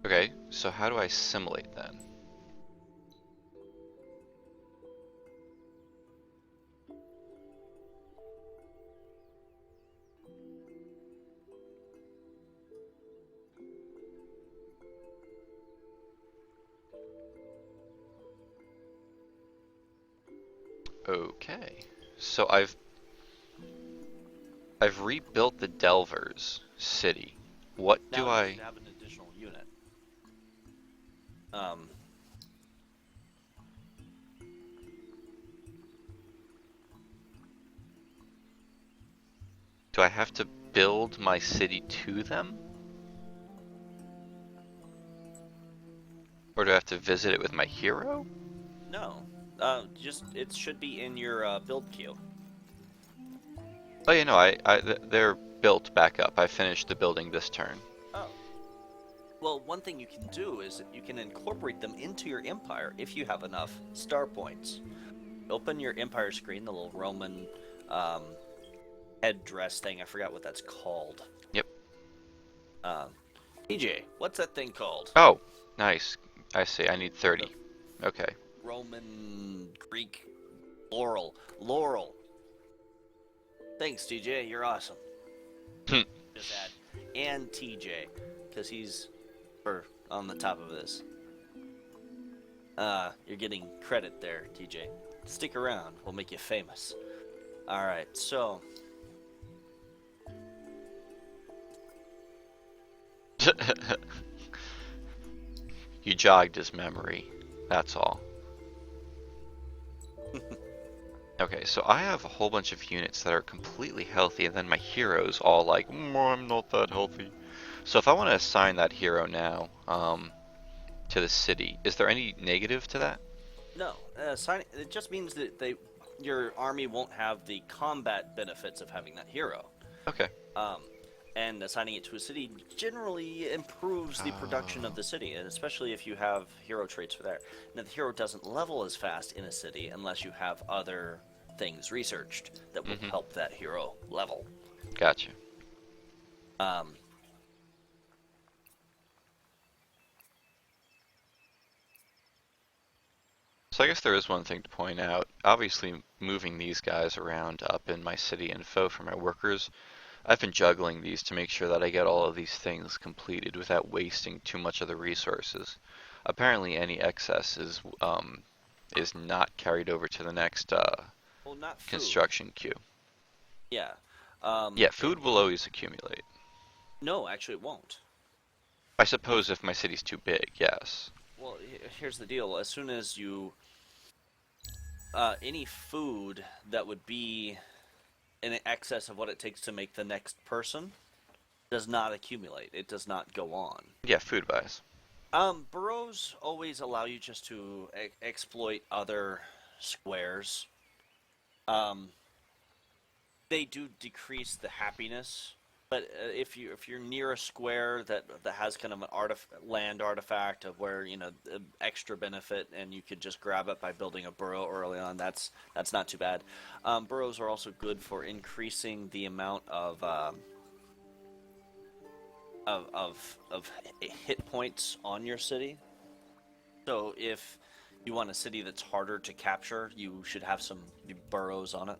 Speaker 1: Okay, so how do I assimilate then? Okay, so I've rebuilt the Delvers city. What do
Speaker 2: Now you
Speaker 1: I?
Speaker 2: should have an additional unit. Um,
Speaker 1: Do I have to build my city to them? Or do I have to visit it with my hero?
Speaker 2: no, just it should be in your build queue.
Speaker 1: Oh yeah, no, they're built back up. I finished the building this turn.
Speaker 2: Oh. Well, one thing you can do is that you can incorporate them into your empire if you have enough star points. Open your empire screen, the little Roman um, headdress thing. I forgot what that's called.
Speaker 1: Yep.
Speaker 2: TJ, what's that thing called?
Speaker 1: Oh, nice. I see. I need 30. Okay.
Speaker 2: Roman, Greek, Laurel. Laurel. Thanks, TJ. You're awesome.
Speaker 1: Hmm.
Speaker 2: Just add and TJ, because he's on the top of this. You're getting credit there, TJ. Stick around. We'll make you famous. All right. So.
Speaker 1: You jogged his memory. That's all. Okay, so I have a whole bunch of units that are completely healthy, and then my hero's all like, I'm not that healthy. So if I want to assign that hero now to the city, is there any negative to that?
Speaker 2: No, it just means that your army won't have the combat benefits of having that hero.
Speaker 1: Okay.
Speaker 2: And assigning it to a city generally improves the production of the city, and especially if you have hero traits for there. Now, the hero doesn't level as fast in a city unless you have other things researched that will help that hero level.
Speaker 1: Gotcha. So I guess there is one thing to point out. Obviously, moving these guys around up in my city info for my workers I've been juggling these to make sure that I get all of these things completed without wasting too much of the resources. Apparently, any excess is not carried over to the next
Speaker 2: Well, not food.
Speaker 1: construction queue.
Speaker 2: Yeah.
Speaker 1: Yeah, food will always accumulate.
Speaker 2: No, actually, it won't.
Speaker 1: I suppose if my city's too big, yes.
Speaker 2: Well, here's the deal. As soon as you any food that would be in excess of what it takes to make the next person does not accumulate. It does not go on.
Speaker 1: Yeah, food buys.
Speaker 2: Burrows always allow you just to exploit other squares. Um, they do decrease the happiness, but if you're near a square that has kind of an land artifact of where extra benefit, and you could just grab it by building a burrow early on, that's not too bad. Burrows are also good for increasing the amount of hit points on your city. So if you want a city that's harder to capture, you should have some burrows on it.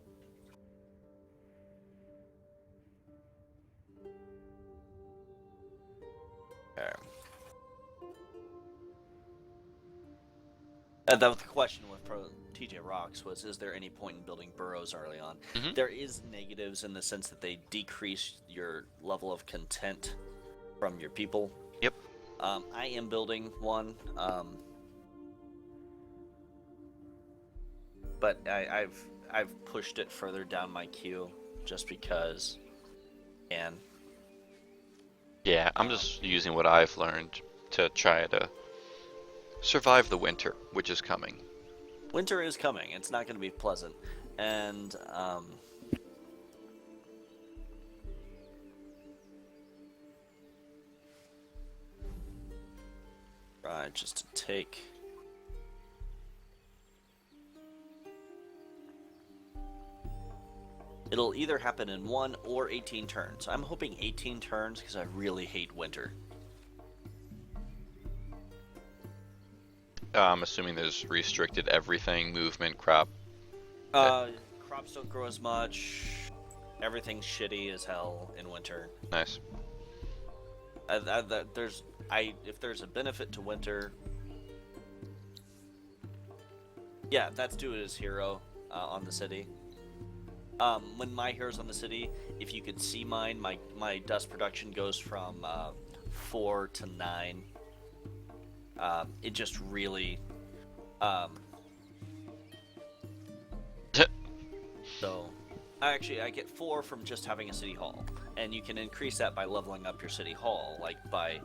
Speaker 2: The question with TJ Rocks was, is there any point in building burrows early on?
Speaker 1: Mhm.
Speaker 2: There is negatives in the sense that they decrease your level of content from your people.
Speaker 1: Yep.
Speaker 2: I am building one, but I've pushed it further down my queue just because. And
Speaker 1: Yeah, I'm just using what I've learned to try to survive the winter, which is coming.
Speaker 2: winter is coming. It's not going to be pleasant, and right, just to take. It'll either happen in 1 or 18 turns. I'm hoping 18 turns because I really hate winter.
Speaker 1: I'm assuming there's restricted everything, movement, crop.
Speaker 2: Crops don't grow as much. Everything's shitty as hell in winter.
Speaker 1: Nice.
Speaker 2: If there's a benefit to winter, yeah, that's due to his hero on the city. When my hero's on the city, if you could see mine, my dust production goes from 4 to 9. It just really. So, I get 4 from just having a city hall, and you can increase that by leveling up your city hall, like by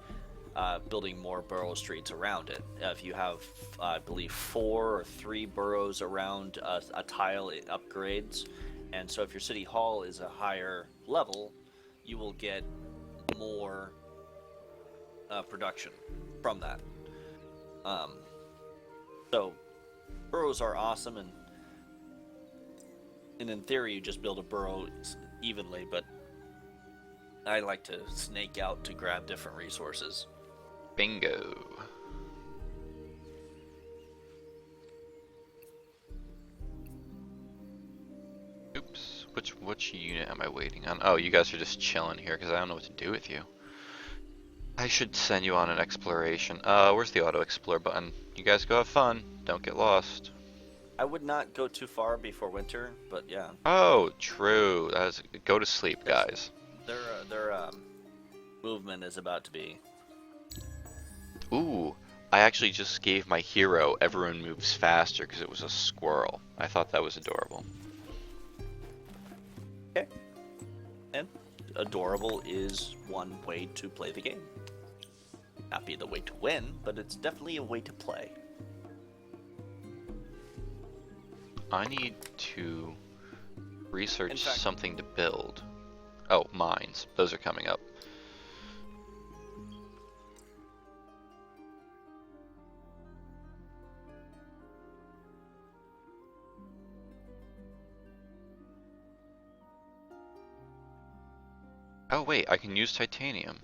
Speaker 2: building more borough streets around it. If you have, I believe, 4 or 3 boroughs around a tile, it upgrades. And so if your city hall is a higher level, you will get more production from that. So boroughs are awesome, and in theory you just build a borough evenly, but I like to snake out to grab different resources.
Speaker 1: Bingo. Oops. Which unit am I waiting on? Oh, you guys are just chilling here because I don't know what to do with you. I should send you on an exploration. Where's the auto explore button? You guys go have fun. Don't get lost.
Speaker 2: I would not go too far before winter, but yeah.
Speaker 1: Oh, true. Go to sleep, guys.
Speaker 2: Their movement is about to be.
Speaker 1: Ooh, I actually just gave my hero everyone moves faster because it was a squirrel. I thought that was adorable.
Speaker 2: Okay. And adorable is one way to play the game. Not be the way to win, but it's definitely a way to play.
Speaker 1: I need to research
Speaker 2: In fact-
Speaker 1: something to build. Oh, mines. Those are coming up. Oh wait, I can use titanium.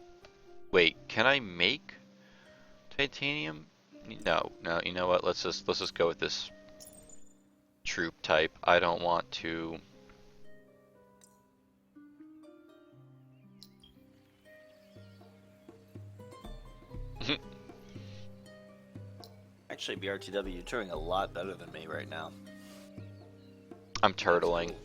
Speaker 1: Wait, can I make titanium? No, you know what? Let's just go with this troop type. I don't want to.
Speaker 2: Actually, BRTW, you're doing a lot better than me right now.
Speaker 1: I'm
Speaker 2: That's
Speaker 1: turtling.
Speaker 2: cool.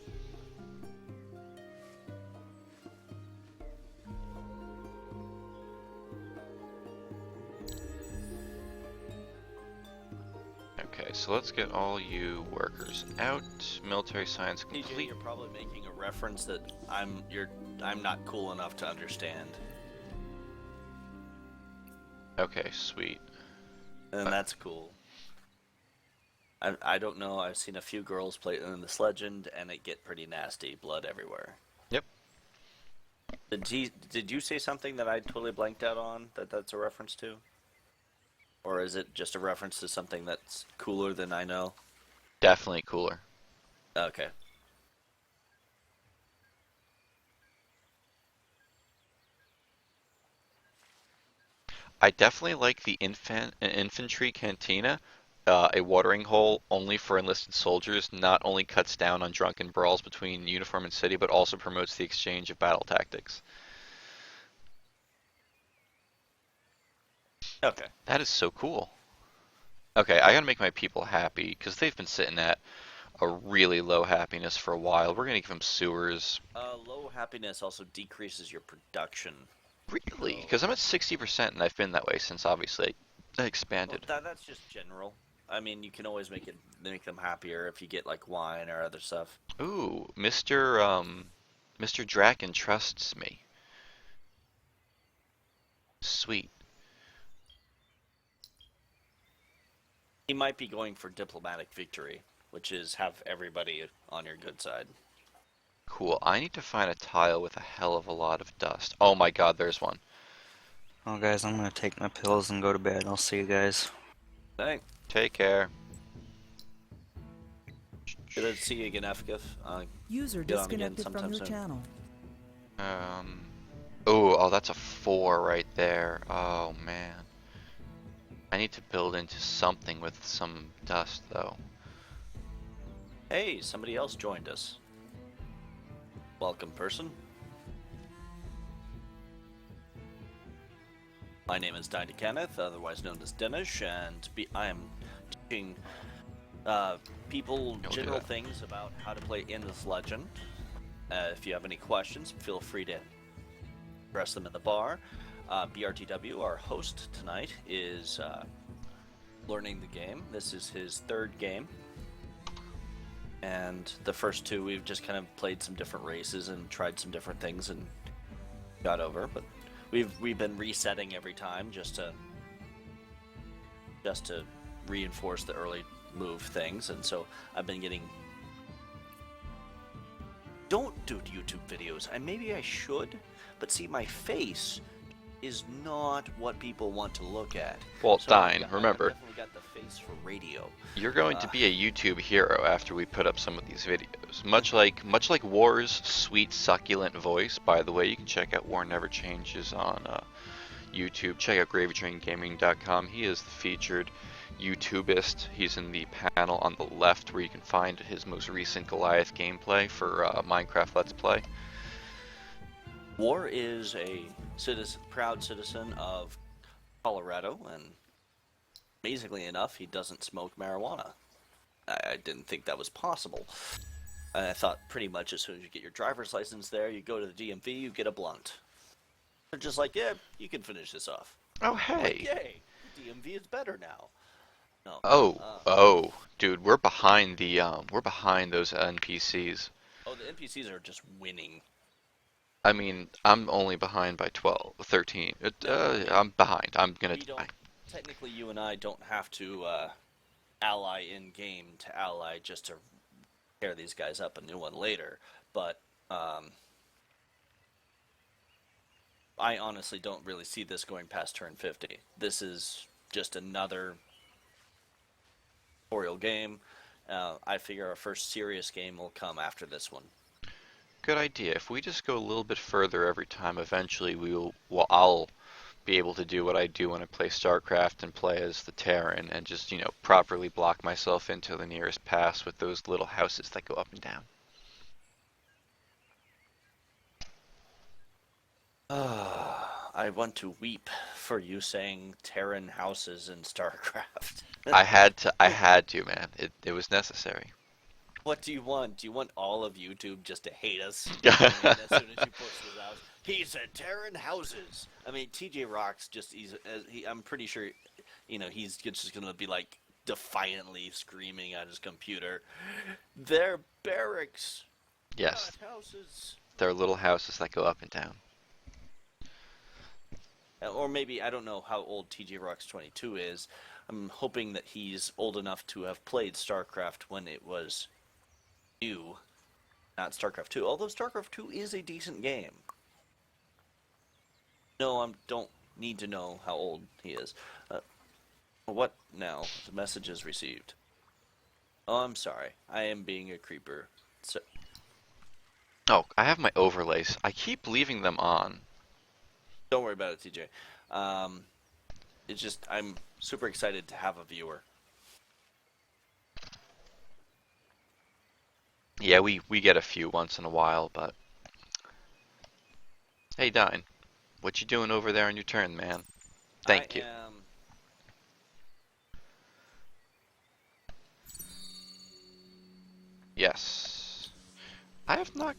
Speaker 1: Okay, so let's get all you workers out. Military science
Speaker 2: TJ,
Speaker 1: complete.
Speaker 2: you're probably making a reference that I'm not cool enough to understand,
Speaker 1: Okay, sweet.
Speaker 2: and that's cool. I don't know. I've seen a few girls play in this legend, and it get pretty nasty, blood everywhere.
Speaker 1: Yep.
Speaker 2: Did you say something that I totally blanked out on that's a reference to? Or is it just a reference to something that's cooler than I know?
Speaker 1: Definitely cooler.
Speaker 2: Okay.
Speaker 1: I definitely like the infantry cantina. A watering hole only for enlisted soldiers not only cuts down on drunken brawls between uniform and city, but also promotes the exchange of battle tactics.
Speaker 2: Okay.
Speaker 1: That is so cool. Okay, I gotta make my people happy because they've been sitting at a really low happiness for a while. We're gonna give them sewers.
Speaker 2: Low happiness also decreases your production.
Speaker 1: Really?
Speaker 2: So,
Speaker 1: Because I'm at 60% and I've been that way since obviously I
Speaker 2: well,
Speaker 1: expanded.
Speaker 2: that's just general. I mean, you can always make them happier if you get like wine or other stuff.
Speaker 1: Ooh, Mr. Draken trusts me. Sweet.
Speaker 2: He might be going for diplomatic victory, which is have everybody on your good side.
Speaker 1: Cool. I need to find a tile with a hell of a lot of dust. Oh my god, there's one.
Speaker 5: Well, guys, I'm gonna take my pills and go to bed. I'll see you guys.
Speaker 2: Thanks.
Speaker 1: Take care.
Speaker 2: Good to see you again, Efgif.
Speaker 4: User
Speaker 2: Get on again
Speaker 4: disconnected from
Speaker 2: sometime
Speaker 4: your
Speaker 2: soon.
Speaker 4: channel.
Speaker 1: Oh, that's a 4 right there. Oh man. I need to build into something with some dust though.
Speaker 2: Hey, somebody else joined us. Welcome, person. My name is Dine Kenneth, otherwise known as Dinish, and I am teaching people
Speaker 1: do
Speaker 2: general
Speaker 1: that.
Speaker 2: things about how to play in this legend. If you have any questions, feel free to address them in the bar. BRTW, our host tonight, is learning the game. This is his third game. And the first two, we've just kind of played some different races and tried some different things and got over. But we've been resetting every time just to reinforce the early move things. And so I've been getting. Don't do YouTube videos. And maybe I should, but see, my face is not what people want to look at.
Speaker 1: Well,
Speaker 2: So I've
Speaker 1: Dine,
Speaker 2: got-
Speaker 1: remember,
Speaker 2: I've definitely got the face for radio.
Speaker 1: you're going to be a YouTube hero after we put up some of these videos. Much like War's sweet succulent voice. By the way, you can check out War Never Changes on YouTube. Check out GravyTrainGaming.com. He is the featured YouTubist. He's in the panel on the left where you can find his most recent Goliath gameplay for Minecraft Let's Play.
Speaker 2: War is a proud citizen of Colorado, and amazingly enough, he doesn't smoke marijuana. I didn't think that was possible. And I thought pretty much as soon as you get your driver's license there, you go to the DMV, you get a blunt. They're just like, yeah, you can finish this off.
Speaker 1: Oh
Speaker 2: Like,
Speaker 1: hey.
Speaker 2: yay, the DMV is better now. No.
Speaker 1: Oh, dude, we're behind those NPCs.
Speaker 2: Oh, the NPCs are just winning.
Speaker 1: I mean, I'm only behind by 12, 13. I'm behind. I'm gonna
Speaker 2: We don't.
Speaker 1: die.
Speaker 2: Technically, you and I don't have to ally in game to ally just to tear these guys up a new one later. But I honestly don't really see this going past turn 50. This is just another tutorial game. I figure our first serious game will come after this one.
Speaker 1: Good idea. If we just go a little bit further every time, eventually I'll be able to do what I do when I play StarCraft and play as the Terran and just, properly block myself into the nearest pass with those little houses that go up and down.
Speaker 2: I want to weep for you saying Terran houses in StarCraft.
Speaker 1: I had to, man. It was necessary.
Speaker 2: What do you want? Do you want all of YouTube just to hate us? I mean, as soon as you post this out, he said Terran houses. I mean, TJ Rocks I'm pretty sure, he's just gonna be like defiantly screaming at his computer, "They're barracks,
Speaker 1: Yes,
Speaker 2: not houses."
Speaker 1: there are little houses that go up and down.
Speaker 2: Or maybe I don't know how old TJ Rocks 22 is. I'm hoping that he's old enough to have played StarCraft when it was new, not StarCraft 2. Although StarCraft 2 is a decent game. No, I don't need to know how old he is. What now? The message is received. Oh, I'm sorry. I am being a creeper. So,
Speaker 1: Oh, I have my overlays. I keep leaving them on.
Speaker 2: don't worry about it, TJ. It's just I'm super excited to have a viewer.
Speaker 1: Yeah, we get a few once in a while, but hey, Dine, what you doing over there on your turn, man? Thank you. Yes. I have not.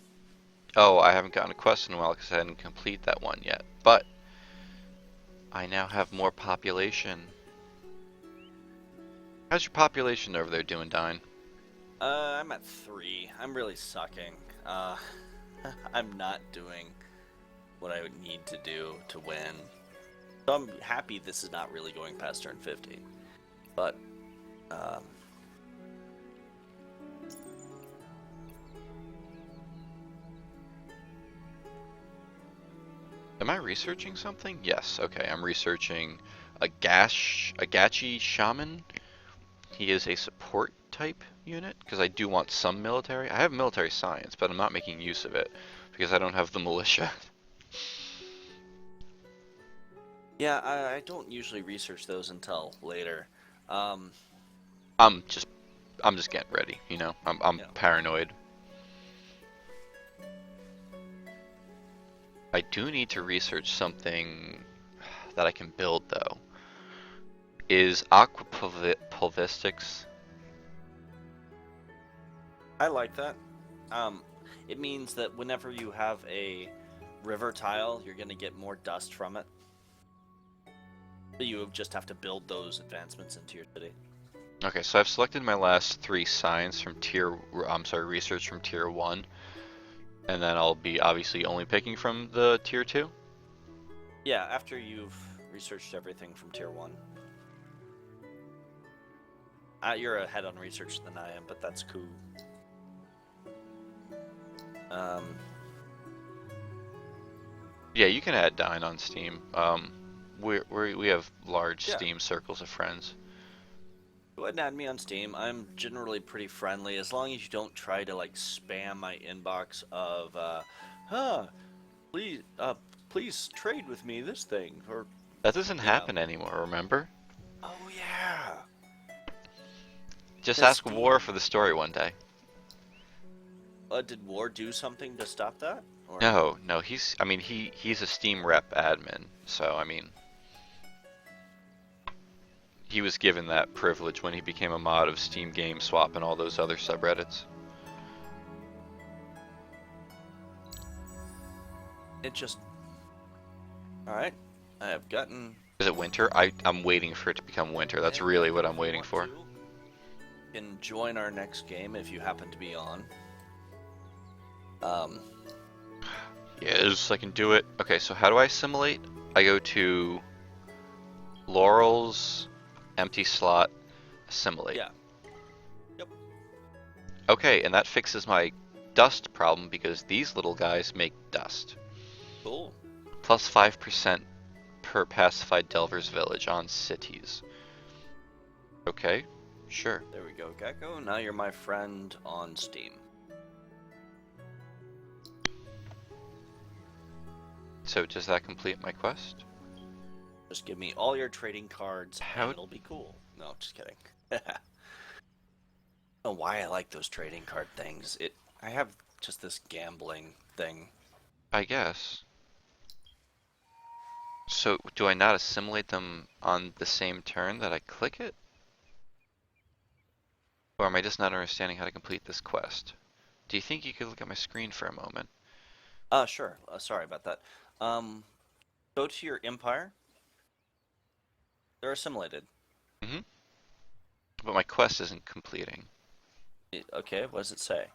Speaker 1: Oh, I haven't gotten a quest in a while because I didn't complete that one yet. But I now have more population. How's your population over there doing, Dine?
Speaker 2: I'm at 3. I'm really sucking. I'm not doing what I would need to do to win. So I'm happy this is not really going past turn 50. But,
Speaker 1: Am I researching something? Yes. Okay, I'm researching a Gachi Shaman. He is a support type unit because I do want some military. I have military science, but I'm not making use of it because I don't have the militia.
Speaker 2: yeah, I don't usually research those until later.
Speaker 1: I'm just getting ready, you know. I'm
Speaker 2: Yeah.
Speaker 1: paranoid. I do need to research something that I can build though. Is aquapulvistics?
Speaker 2: I like that. It means that whenever you have a river tile, you're going to get more dust from it. You just have to build those advancements into your city.
Speaker 1: Okay, so I've selected my last 3 science from research from tier 1. And then I'll be obviously only picking from the tier 2?
Speaker 2: Yeah, after you've researched everything from tier 1. You're ahead on research than I am, but that's cool.
Speaker 1: Yeah, you can add Dine on Steam. We have large
Speaker 2: Yeah.
Speaker 1: Steam circles of friends.
Speaker 2: Go ahead and add me on Steam. I'm generally pretty friendly as long as you don't try to like spam my inbox of, please trade with me this thing or.
Speaker 1: That doesn't
Speaker 2: Yeah.
Speaker 1: happen anymore, remember?
Speaker 2: Oh yeah.
Speaker 1: Just
Speaker 2: Does
Speaker 1: ask
Speaker 2: Steam-
Speaker 1: War for the story one day.
Speaker 2: Did War do something to stop that? Or...
Speaker 1: No, he's a Steam rep admin, so I mean he was given that privilege when he became a mod of Steam Game Swap and all those other subreddits.
Speaker 2: It just. Alright. I have gotten.
Speaker 1: Is it winter? I'm waiting for it to become winter. That's really what I'm waiting for.
Speaker 2: You can join our next game if you happen to be on.
Speaker 1: Yes, I can do it. Okay, so how do I assimilate? I go to Laurel's, empty slot, assimilate.
Speaker 2: Yeah. Yep.
Speaker 1: Okay, and that fixes my dust problem because these little guys make dust.
Speaker 2: Cool.
Speaker 1: Plus 5% per pacified Delver's village on cities. Okay, sure.
Speaker 2: There we go, Gecko. Now you're my friend on Steam.
Speaker 1: So does that complete my quest?
Speaker 2: Just give me all your trading cards
Speaker 1: How-
Speaker 2: and it'll be cool. No, just kidding. I don't know why I like those trading card things. I have just this gambling thing.
Speaker 1: I guess. So do I not assimilate them on the same turn that I click it? Or am I just not understanding how to complete this quest? Do you think you could look at my screen for a moment?
Speaker 2: Sure. Sorry about that. Go to your empire. They're assimilated.
Speaker 1: Mm-hmm. But my quest isn't completing.
Speaker 2: Okay, what does it say?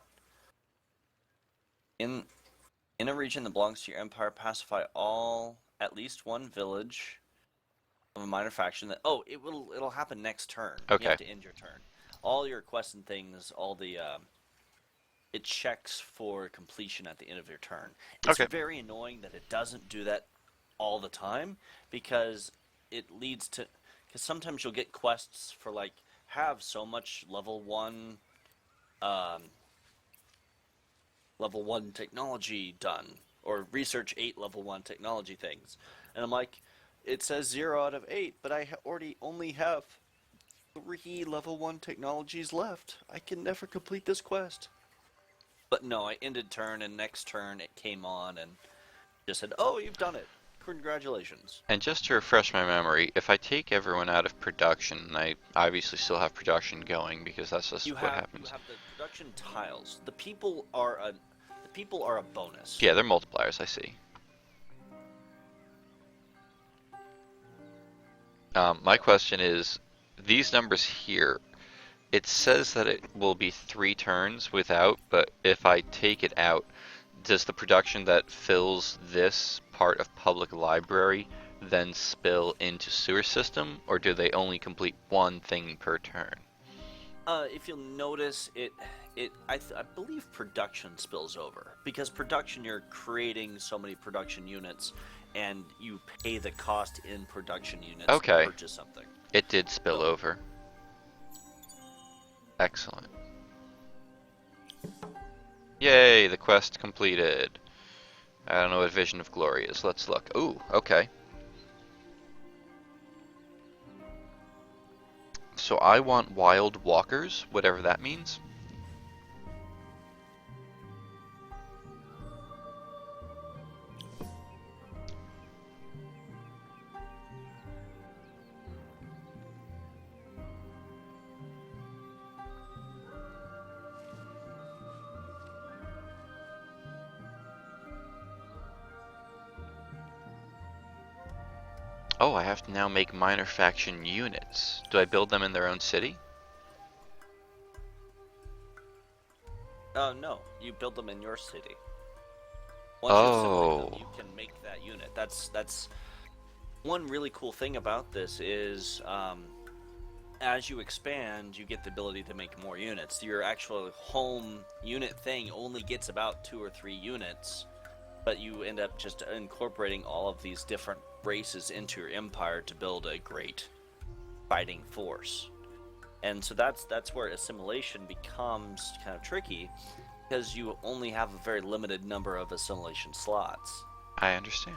Speaker 2: In a region that belongs to your empire, pacify all at least one village of a minor faction. It'll happen next turn. You
Speaker 1: Okay.
Speaker 2: have to end your turn. All your quests and things, it checks for completion at the end of your turn. It's
Speaker 1: Okay.
Speaker 2: very annoying that it doesn't do that all the time because it leads to because sometimes you'll get quests for like have so much um, level 1 technology done or research 8 level 1 technology things, and I'm like, it says 0 out of 8, but I already only have 3 level 1 technologies left. I can never complete this quest. But no, I ended turn, and next turn it came on and just said, "Oh, you've done it. Congratulations."
Speaker 1: And just to refresh my memory, if I take everyone out of production, I obviously still have production going because that's just what
Speaker 2: You
Speaker 1: happens.
Speaker 2: have the production tiles. The people are a bonus.
Speaker 1: Yeah, they're multipliers, I see. My question is, these numbers here, it says that it will be 3 turns without, but if I take it out, does the production that fills this part of public library then spill into sewer system, or do they only complete one thing per turn?
Speaker 2: If you'll notice, I believe production spills over because production you're creating so many production units, and you pay the cost in production units
Speaker 1: Okay.
Speaker 2: to purchase something.
Speaker 1: It did spill
Speaker 2: So-
Speaker 1: over. Excellent. Yay, the quest completed. I don't know what Vision of Glory is. Let's look. Ooh, okay. So I want Wild Walkers, whatever that means. Oh, I have to now make minor faction units. Do I build them in their own city?
Speaker 2: No, you build them in your city. Once you assimilate them,
Speaker 1: Oh.
Speaker 2: you can make that unit. That's one really cool thing about this is as you expand, you get the ability to make more units. Your actual home unit thing only gets about 2 or 3 units, but you end up just incorporating all of these different races into your empire to build a great fighting force. And so that's where assimilation becomes kind of tricky because you only have a very limited number of assimilation slots.
Speaker 1: I understand.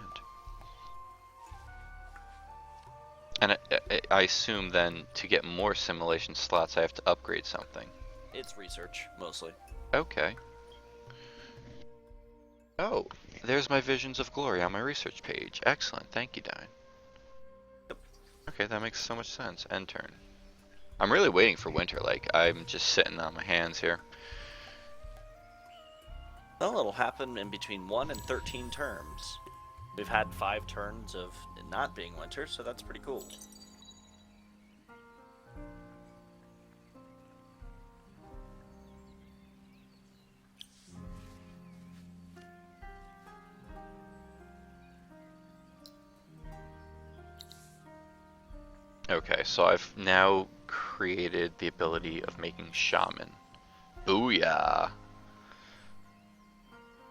Speaker 1: And I assume then to get more simulation slots, I have to upgrade something.
Speaker 2: It's research mostly.
Speaker 1: Okay. Oh, there's my Visions of Glory on my research page. Excellent. Thank you, Dine.
Speaker 2: Yep.
Speaker 1: Okay, that makes so much sense. End turn. I'm really waiting for winter. Like, I'm just sitting on my hands here.
Speaker 2: Well, it'll happen in between 1 and 13 terms. We've had 5 turns of it not being winter, so that's pretty cool.
Speaker 1: Okay, so I've now created the ability of making Shaman. Booyah!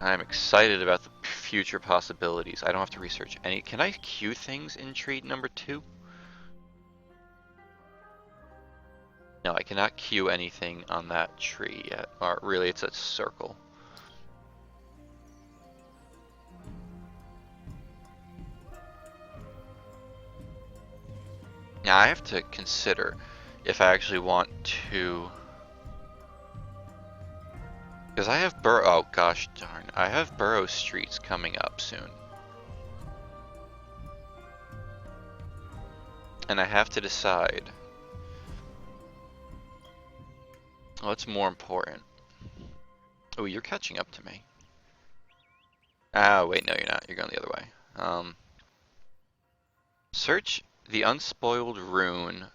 Speaker 1: I'm excited about the future possibilities. I don't have to research any. Can I queue things in tree number 2? No, I cannot queue anything on that tree yet. Or really, it's a circle. Now I have to consider if I actually want to, because I have oh gosh darn, I have Borough Streets coming up soon. And I have to decide what's more important. Oh, you're catching up to me. Ah, wait, no, you're not. You're going the other way. Search the unspoiled rune.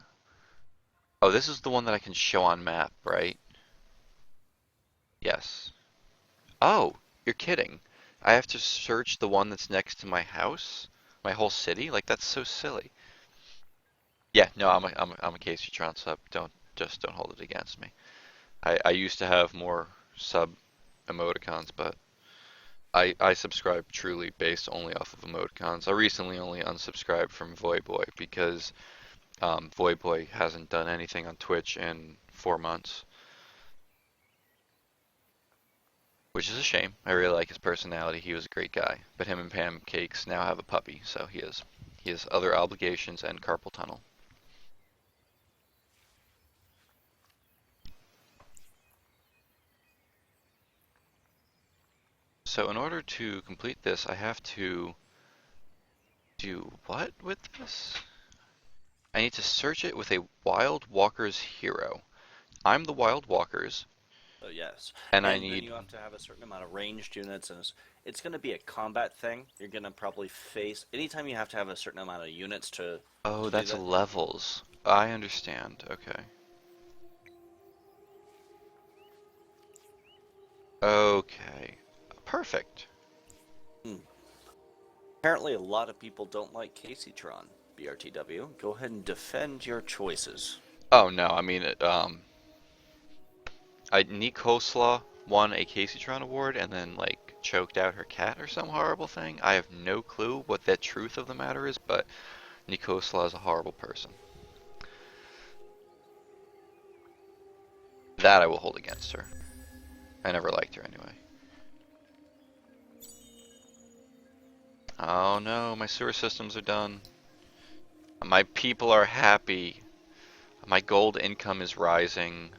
Speaker 1: Oh, this is the one that I can show on map, right? Yes. Oh, you're kidding. I have to search the one that's next to my house? My whole city? Like, that's so silly. Yeah, no, I'm a Caseytron sub. Don't hold it against me. I used to have more sub emoticons, but I subscribe truly based only off of emoticons. I recently only unsubscribed from Voyboy because Voyboy hasn't done anything on Twitch in 4 months, which is a shame. I really like his personality. He was a great guy, but him and Pancakes now have a puppy, so he has other obligations and carpal tunnel. So in order to complete this, I have to do what with this? I need to search it with a Wild Walker's hero. I'm the Wild Walkers,
Speaker 2: So yes,
Speaker 1: and I
Speaker 2: and then
Speaker 1: need...
Speaker 2: you have to have a certain amount of ranged units, and it's going to be a combat thing. You're going to probably face anytime you have to have a certain amount of units to.
Speaker 1: Oh,
Speaker 2: To do
Speaker 1: that's
Speaker 2: that.
Speaker 1: levels. I understand. Okay. Okay. Perfect.
Speaker 2: Apparently, a lot of people don't like Caseytron. BRTW, go ahead and defend your choices.
Speaker 1: Oh no, I mean Nikosla won a Caseytron award and then like choked out her cat or some horrible thing. I have no clue what the truth of the matter is, but Nikosla is a horrible person. That I will hold against her. I never liked her anyway. Oh no, my sewer systems are done. My people are happy. My gold income is rising.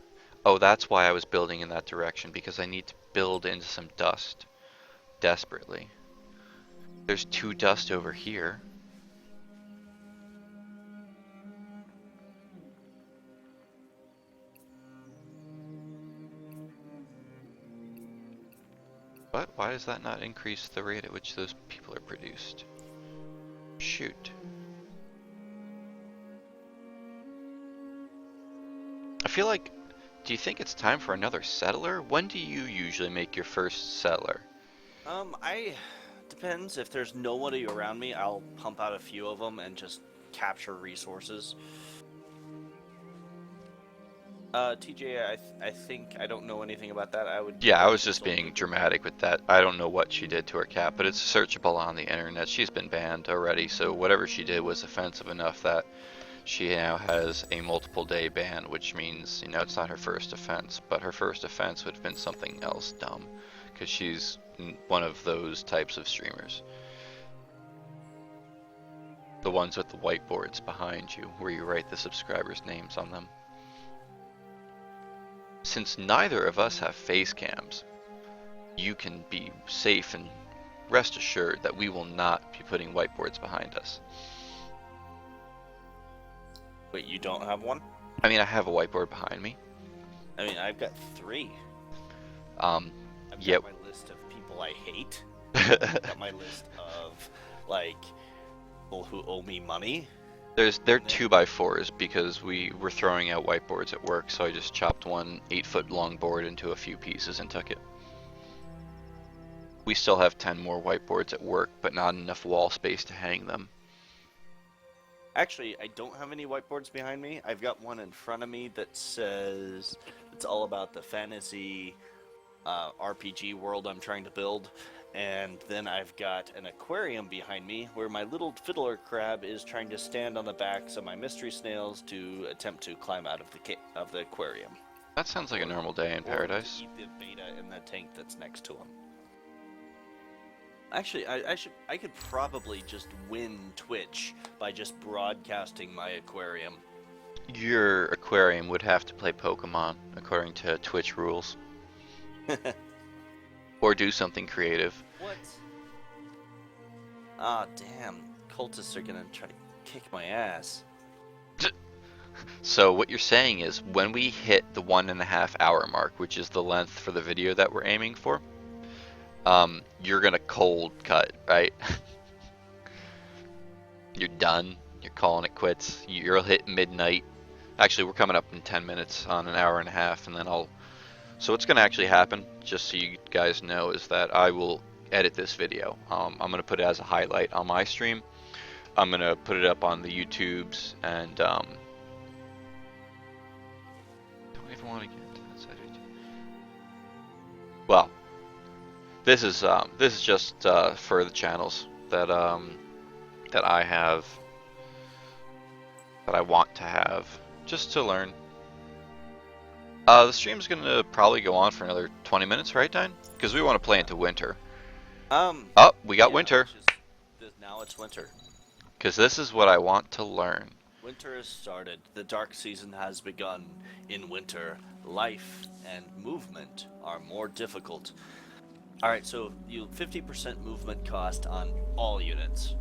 Speaker 1: Oh, that's why I was building in that direction, because I need to build into some dust. Desperately. There's 2 dust over here. But why does that not increase the rate at which those people are produced? Shoot. I feel like, do you think it's time for another settler? When do you usually make your first settler?
Speaker 2: I depends. If there's nobody around me, I'll pump out a few of them and just capture resources. TJ, I think I don't know anything about that. I would.
Speaker 1: Yeah, I
Speaker 2: like
Speaker 1: was
Speaker 2: to
Speaker 1: just
Speaker 2: still
Speaker 1: being
Speaker 2: move.
Speaker 1: dramatic with that. I don't know what she did to her cat, but it's searchable on the internet. She's been banned already, so whatever she did was offensive enough that she now has a multiple day ban, which means, you know, it's not her first offense, but her first offense would have been something else dumb, because she's one of those types of streamers. The ones with the whiteboards behind you, where you write the subscribers' names on them. Since neither of us have face cams, you can be safe and rest assured that we will not be putting whiteboards behind us.
Speaker 2: Wait, you don't have one?
Speaker 1: I mean, I have a whiteboard behind me.
Speaker 2: I mean, I've got 3.
Speaker 1: Um,
Speaker 2: I've
Speaker 1: yep.
Speaker 2: got my list of people I hate. I've got my list of like people who owe me money.
Speaker 1: They're
Speaker 2: And then-
Speaker 1: 2x4s because we were throwing out whiteboards at work, so I just chopped one 8-foot long board into a few pieces and took it. We still have 10 more whiteboards at work, but not enough wall space to hang them.
Speaker 2: Actually, I don't have any whiteboards behind me. I've got one in front of me that says it's all about the fantasy RPG world I'm trying to build. And then I've got an aquarium behind me where my little fiddler crab is trying to stand on the backs of my mystery snails to attempt to climb out of the aquarium.
Speaker 1: That sounds like a normal day in
Speaker 2: Or to
Speaker 1: paradise.
Speaker 2: eat the beta in the tank that's next to him. Actually, I could probably just win Twitch by just broadcasting my aquarium.
Speaker 1: Your aquarium would have to play Pokemon, according to Twitch rules. Or do something creative.
Speaker 2: What? Ah, damn. Cultists are gonna try to kick my ass.
Speaker 1: So what you're saying is when we hit the 1.5 hour mark, which is the length for the video that we're aiming for, you're gonna cold cut, right? You're done. You're calling it quits. You'll hit midnight. Actually, we're coming up in 10 minutes on an hour and a half, and then I'll. So what's gonna actually happen, just so you guys know, is that I will edit this video. I'm gonna put it as a highlight on my stream. I'm gonna put it up on the YouTubes, and don't even want to get into that side. Well, this is just for the channels that that I have, that I want to have, just to learn. The stream's gonna probably go on for another 20 minutes, right, Dine? Because we want to play into winter. Oh, we got winter.
Speaker 2: Now it's winter.
Speaker 1: Because this is what I want to learn.
Speaker 2: Winter has started. The dark season has begun. In winter, life and movement are more difficult. Alright, so you 50% movement cost on all units.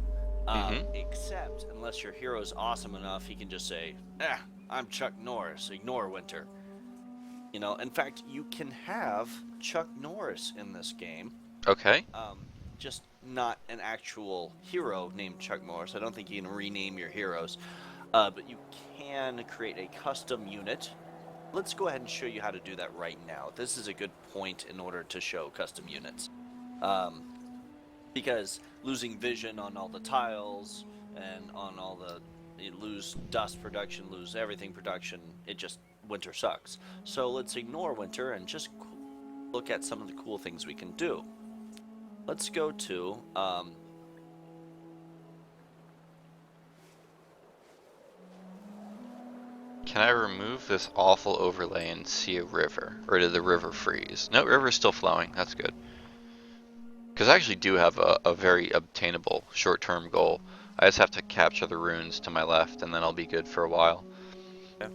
Speaker 2: Except, unless your hero is awesome enough, he can just say, I'm Chuck Norris, ignore winter. You know, in fact, you can have Chuck Norris in this game.
Speaker 1: Okay.
Speaker 2: Just not an actual hero named Chuck Norris. I don't think you can rename your heroes. But you can create a custom unit. Let's go ahead and show you how to do that right now. This is a good point in order to show custom units. Because losing vision on all the tiles and on all the... You lose dust production, lose everything production. It just... Winter sucks. So let's ignore winter and just look at some of the cool things we can do. Let's go to...
Speaker 1: Can I remove this awful overlay and see a river? Or did the river freeze? No, river's still flowing. That's good. Because I actually do have a very obtainable short-term goal. I just have to capture the runes to my left, and then I'll be good for a while.
Speaker 2: Okay.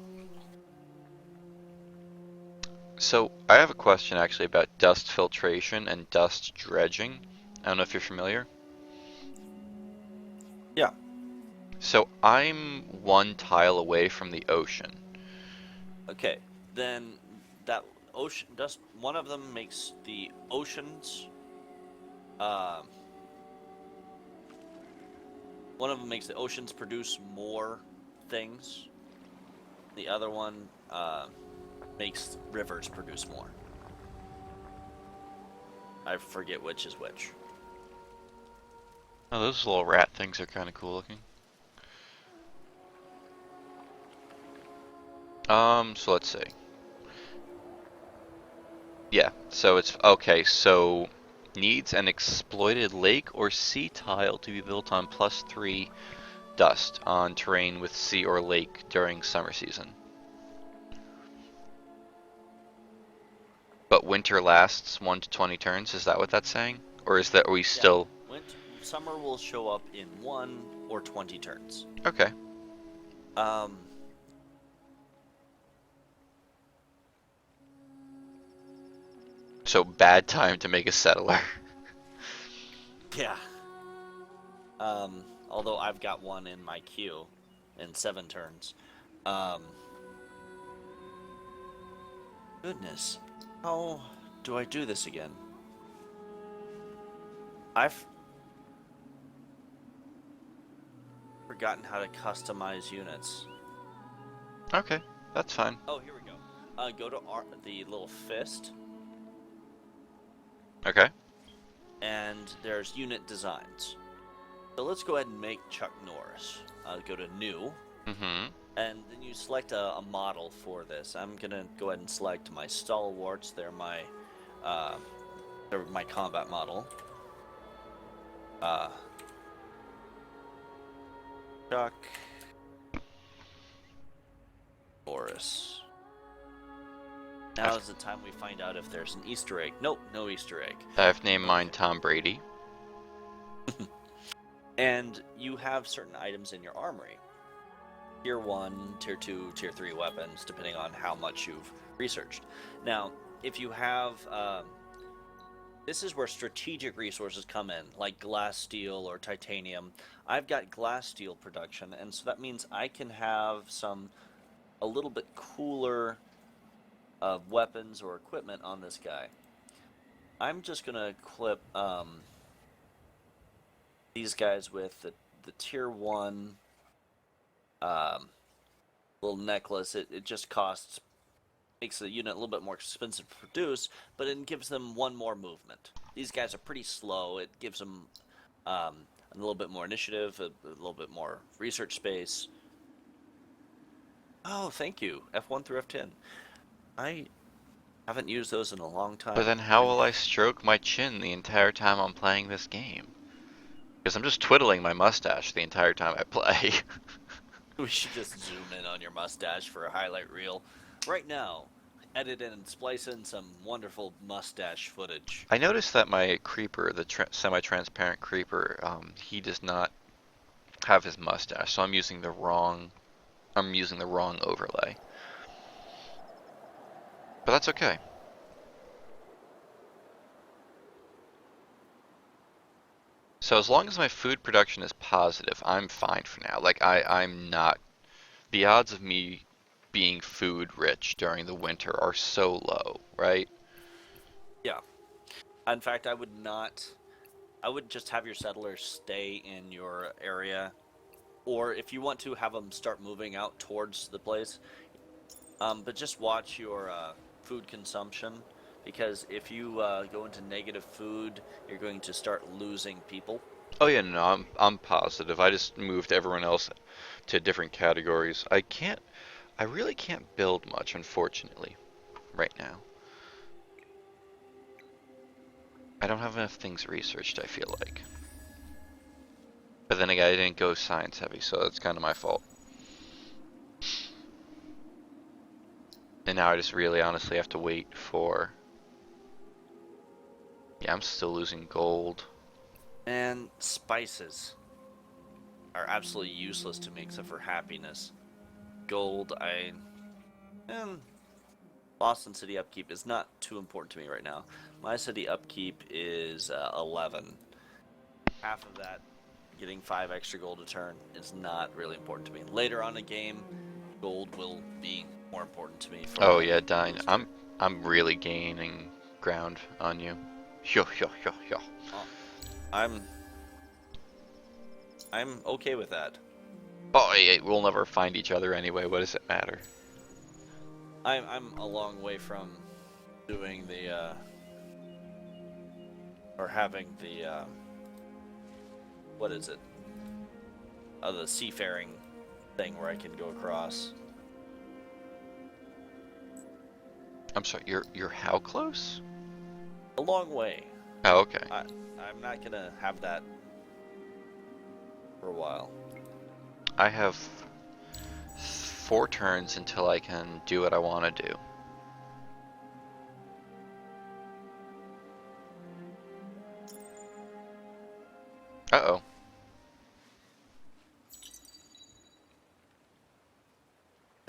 Speaker 1: So, I have a question actually about dust filtration and dust dredging. I don't know if you're familiar.
Speaker 2: Yeah.
Speaker 1: So, I'm one tile away from the ocean.
Speaker 2: Okay, then that ocean dust, one of them makes the oceans, produce more things. The other one makes rivers produce more. I forget which is which.
Speaker 1: Oh, those little rat things are kind of cool looking. So let's see. Yeah, so it's okay, so needs an exploited lake or sea tile to be built on +3 dust on terrain with sea or lake during summer season. But winter lasts 1 to 20 turns, is that what that's saying? Or is that, are we still...
Speaker 2: Summer will show up in 1 or 20 turns.
Speaker 1: Okay. So bad time to make a settler.
Speaker 2: Yeah. Although I've got one in my queue in 7 turns. Goodness. How do I do this again? I've forgotten how to customize units.
Speaker 1: Okay, that's fine.
Speaker 2: Oh, here we go. Go to the little fist.
Speaker 1: Okay.
Speaker 2: And there's unit designs. So let's go ahead and make Chuck Norris. Go to new.
Speaker 1: Mm-hmm.
Speaker 2: And then you select a model for this. I'm gonna go ahead and select my stalwarts. They're my combat model. Chuck Norris. Now is the time we find out if there's an Easter egg. Nope, no Easter egg.
Speaker 1: I've named mine Tom Brady.
Speaker 2: And you have certain items in your armory. Tier 1, Tier 2, Tier 3 weapons, depending on how much you've researched. Now, if you have... this is where strategic resources come in, like glass steel or titanium. I've got glass steel production, and so that means I can have some a little bit cooler of weapons or equipment on this guy. I'm just gonna clip these guys with the tier 1 um, little necklace. It just makes the unit a little bit more expensive to produce, but it gives them 1 more movement. These guys are pretty slow. It gives them a little bit more initiative, a little bit more research space. Oh, thank you. F1 through F10. I haven't used those in a long time.
Speaker 1: But then how will I stroke my chin the entire time I'm playing this game? Because I'm just twiddling my mustache the entire time I play.
Speaker 2: We should just zoom in on your mustache for a highlight reel. Right now, edit in and splice in some wonderful mustache footage.
Speaker 1: I noticed that my creeper, the semi-transparent creeper, he does not have his mustache, so I'm using the wrong overlay. But that's okay. So as long as my food production is positive, I'm fine for now. Like I'm not. The odds of me being food rich during the winter are so low, right?
Speaker 2: Yeah. In fact, I would just have your settlers stay in your area, or if you want to, have them start moving out towards the place. But just watch your food consumption, because if you go into negative food, you're going to start losing people.
Speaker 1: Oh yeah, no, I'm positive. I just moved everyone else to different categories. I really can't build much, unfortunately, right now. I don't have enough things researched, I feel like. But then again, I didn't go science heavy, so that's kind of my fault. And now I just really honestly have to wait for... Yeah, I'm still losing gold.
Speaker 2: And spices are absolutely useless to me except for happiness. Gold, Boston City upkeep is not too important to me right now. My city upkeep is 11. Half of that, getting 5 extra gold a turn, is not really important to me. Later on in the game, gold will be more important to me.
Speaker 1: Oh yeah, Dine. I'm really gaining ground on you. Yo.
Speaker 2: I'm okay with that.
Speaker 1: Oh yeah, we'll never find each other anyway. What does it matter?
Speaker 2: I'm a long way from doing the or having the what is it? The seafaring thing where I can go across.
Speaker 1: I'm sorry. You're how close?
Speaker 2: A long way.
Speaker 1: Oh okay.
Speaker 2: I'm not gonna have that for a while.
Speaker 1: I have 4 turns until I can do what I want to do. Uh-oh.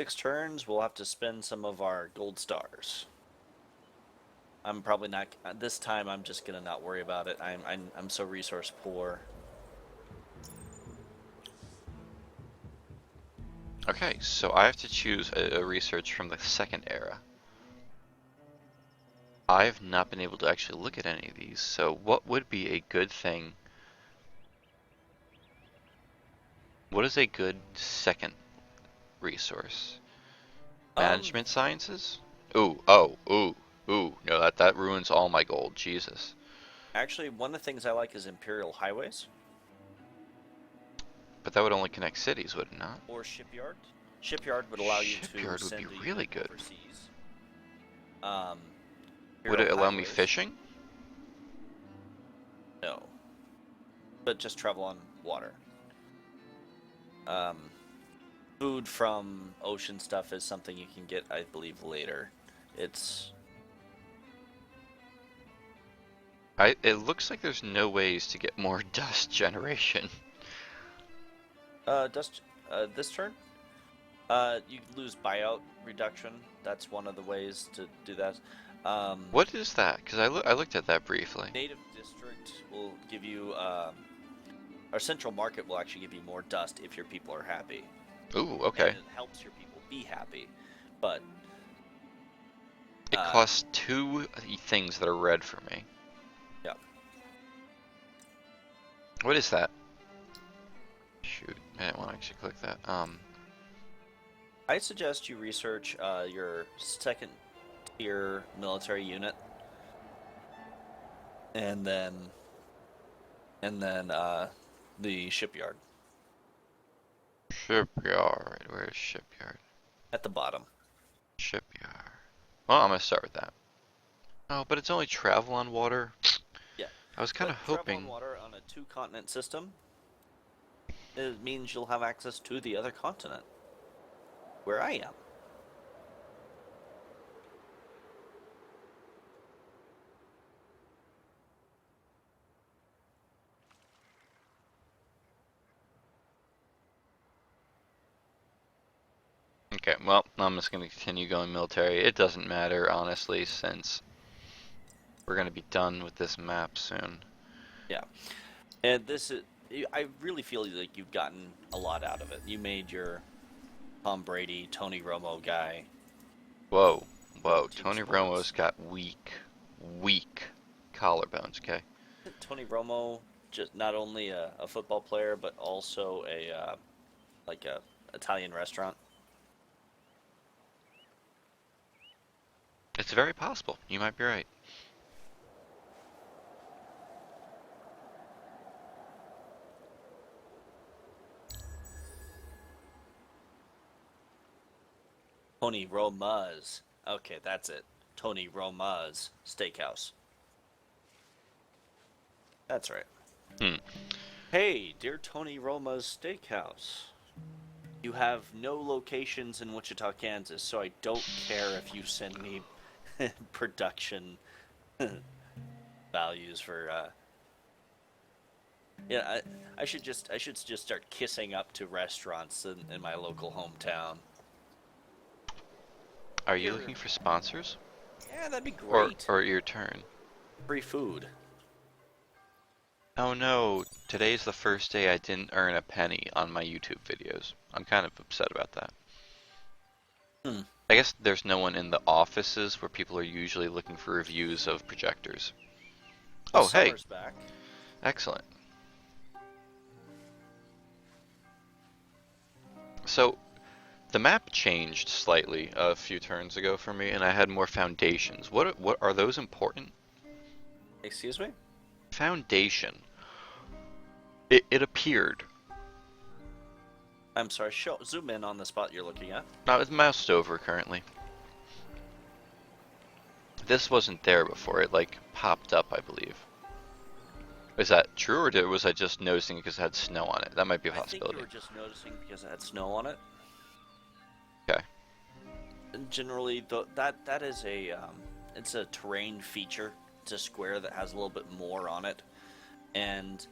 Speaker 2: Six turns, we'll have to spend some of our gold stars. I'm probably not this time. I'm just gonna not worry about it. I'm so resource poor.
Speaker 1: Okay, so I have to choose a research from the second era. I've not been able to actually look at any of these, so what would be a good thing? What is a good second resource? Management sciences? Ooh, no, that ruins all my gold, Jesus.
Speaker 2: Actually, one of the things I like is Imperial Highways.
Speaker 1: But that would only connect cities, would it not?
Speaker 2: Or Shipyard. Shipyard would allow you to
Speaker 1: Shipyard would
Speaker 2: send
Speaker 1: be
Speaker 2: a
Speaker 1: really
Speaker 2: unit
Speaker 1: good.
Speaker 2: overseas.
Speaker 1: Would it
Speaker 2: Imperial
Speaker 1: allow me
Speaker 2: Highways,
Speaker 1: fishing?
Speaker 2: No. But just travel on water. Food from ocean stuff is something you can get, I believe, later.
Speaker 1: It looks like there's no ways to get more dust generation.
Speaker 2: This turn? You lose buyout reduction. That's one of the ways to do that.
Speaker 1: What is that? Because I looked at that briefly.
Speaker 2: Native district will give you, our central market will actually give you more dust if your people are happy.
Speaker 1: Ooh, okay.
Speaker 2: And it helps your people be happy. But
Speaker 1: It costs 2 things that are red for me.
Speaker 2: yeah.
Speaker 1: What is that? Shoot, I didn't want to actually click that.
Speaker 2: I suggest you research your second tier military unit, and then the shipyard
Speaker 1: Shipyard. Where's shipyard?
Speaker 2: at the bottom.
Speaker 1: Shipyard. Well, I'm gonna start with that. Oh, but it's only travel on water.
Speaker 2: Yeah.
Speaker 1: I was kind of
Speaker 2: But travel on
Speaker 1: hoping.
Speaker 2: water on a 2-continent system, it means you'll have access to the other continent, where I am.
Speaker 1: Okay, well, I'm just gonna continue going military. It doesn't matter, honestly, since we're gonna be done with this map soon.
Speaker 2: Yeah. And this is, I really feel like you've gotten a lot out of it. You made your Tom Brady, Tony Romo guy.
Speaker 1: Whoa, whoa,
Speaker 2: Team
Speaker 1: Tony
Speaker 2: sports.
Speaker 1: Romo's got weak collarbones, okay?
Speaker 2: Tony Romo, just not only a football player, but also a like a Italian restaurant.
Speaker 1: It's very possible. You might be right.
Speaker 2: Tony Roma's. Okay, that's it. Tony Roma's Steakhouse. That's right.
Speaker 1: Hmm.
Speaker 2: Hey, dear Tony Roma's Steakhouse. You have no locations in Wichita, Kansas, so I don't care if you send me production values for. Yeah, I should just start kissing up to restaurants in my local hometown.
Speaker 1: Are you
Speaker 2: Here.
Speaker 1: looking for sponsors?
Speaker 2: Yeah, that'd be great.
Speaker 1: Or your turn?
Speaker 2: Free food.
Speaker 1: Oh no, today's the first day I didn't earn a penny on my YouTube videos. I'm kind of upset about that. I guess there's no one in the offices where people are usually looking for reviews of projectors. Oh, hey.
Speaker 2: Summer's back.
Speaker 1: Excellent. So, the map changed slightly a few turns ago for me, and I had more foundations. What are those important?
Speaker 2: Excuse me?
Speaker 1: Foundation. It appeared.
Speaker 2: I'm sorry, zoom in on the spot you're looking at.
Speaker 1: Now it's moused over currently. This wasn't there before. It like popped up, I believe. Is that true, or was I just noticing it because it had snow on it? That might be a
Speaker 2: I think
Speaker 1: possibility.
Speaker 2: you were just noticing because it had snow on it.
Speaker 1: Okay.
Speaker 2: And generally, that is a it's a terrain feature. It's a square that has a little bit more on it, and